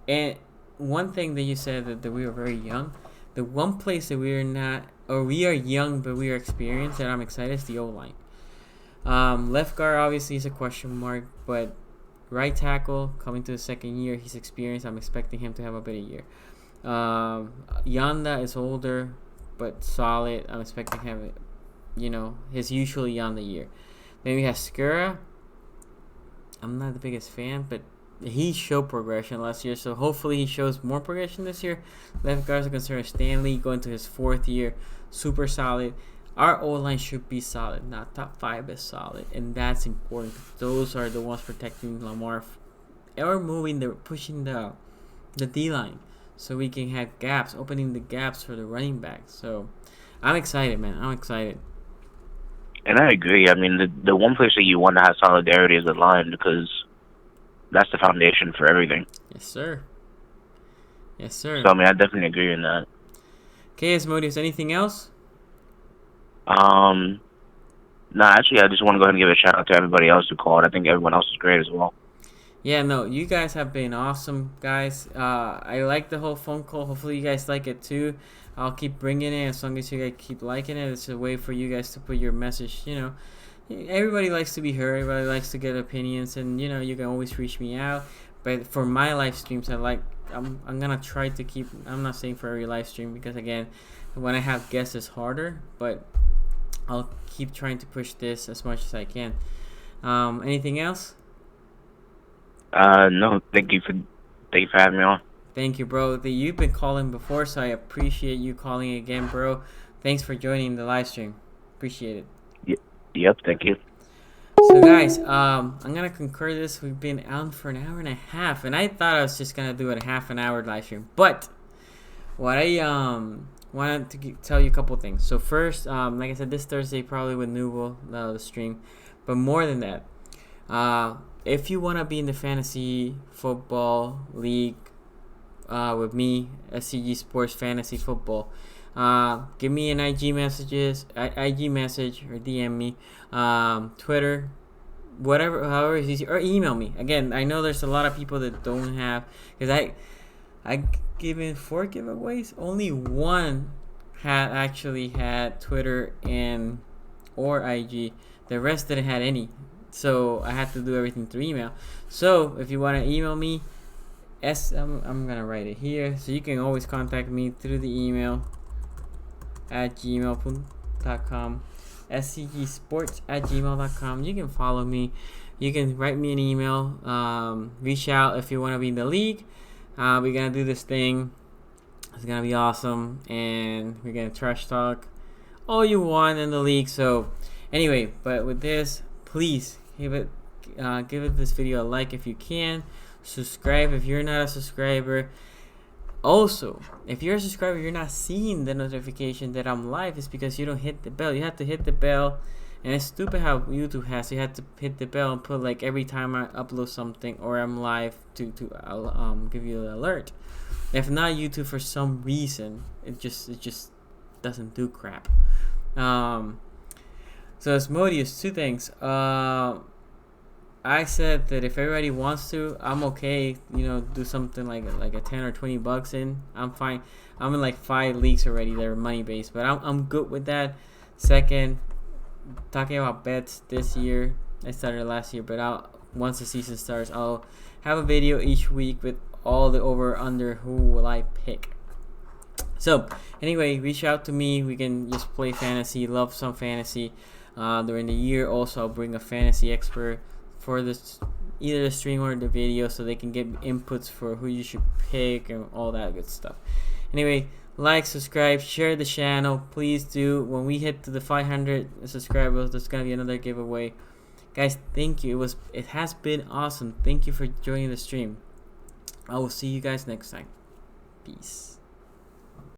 and one thing that you said that we were very young. The one place that we are not, or we are young but we are experienced, and I'm excited, is the O-line. Left guard obviously is a question mark, but right tackle coming to the second year, he's experienced. I'm expecting him to have a better year. Yanda is older but solid. I'm expecting him, his usual Yanda year. Then we have Skura. I'm not the biggest fan, but he showed progression last year, so hopefully he shows more progression this year. Left guards are concerned. Stanley going to his fourth year, super solid. Our O-line should be solid, not top 5, but solid, and that's important. Those are the ones protecting Lamar, or pushing the D-line, so we can have gaps, opening the gaps for the running backs. So I'm excited, man. I'm excited. And I agree. I mean, the one place that you want to have solidarity is the line, because that's the foundation for everything. Yes, sir. So, I mean, I definitely agree in that. Okay, Asmodeus, anything else? No, actually, I just want to go ahead and give a shout out to everybody else who called. I think everyone else is great as well. Yeah, no, you guys have been awesome, guys. I like the whole phone call. Hopefully, you guys like it too. I'll keep bringing it as long as you guys keep liking it. It's a way for you guys to put your message. Everybody likes to be heard. Everybody likes to get opinions, and you can always reach me out. But for my live streams, I'm gonna try to keep. I'm not saying for every live stream because again, when I have guests, it's harder. But I'll keep trying to push this as much as I can. Anything else? No, thank you for having me on. Thank you, bro. You've been calling before, so I appreciate you calling again, bro. Thanks for joining the live stream. Appreciate it. Yep, thank you. So, guys, I'm gonna concur this. We've been out for an hour and a half, and I thought I was just gonna do a half an hour live stream, but what I wanted to tell you a couple things. So first, like I said, this Thursday probably with Newell the stream, but more than that, if you want to be in the fantasy football league with me, SCG Sports Fantasy Football, give me an IG message or DM me, Twitter, whatever, however is easy, or email me. Again, I know there's a lot of people that don't have, because I given 4 giveaways. Only one had Twitter and or IG. The rest didn't have any. So I had to do everything through email. So if you want to email me, I'm gonna write it here. So you can always contact me through the email at gmail.com, scgsports@gmail.com. You can follow me. You can write me an email. Reach out if you want to be in the league. We're gonna do this thing. It's gonna be awesome, and we're gonna trash talk all you want in the league. So anyway, but with this, please give this video a like if you can. Subscribe if you're not a subscriber. Also, if you're a subscriber, you're not seeing the notification that I'm live. It's because you don't hit the bell. You have to hit the bell, and it's stupid how YouTube has. You have to hit the bell and put like every time I upload something or I'm live to give you an alert. If not, YouTube for some reason it just doesn't do crap. So Asmodeus, 2 things. I said that if everybody wants to, I'm okay. Do something like a $10 or $20 in. I'm fine. I'm in like 5 leagues already that are money based, but I'm good with that. Second, talking about bets this year. I started last year, but once the season starts, I'll have a video each week with all the over under who will I pick. So anyway, reach out to me. We can just play fantasy. Love some fantasy. During the year, also I'll bring a fantasy expert for this, either the stream or the video, so they can get inputs for who you should pick and all that good stuff. Anyway, like, subscribe, share the channel, please do. When we hit to the 500 subscribers, there's gonna be another giveaway. Guys, thank you. It has been awesome. Thank you for joining the stream. I will see you guys next time. Peace.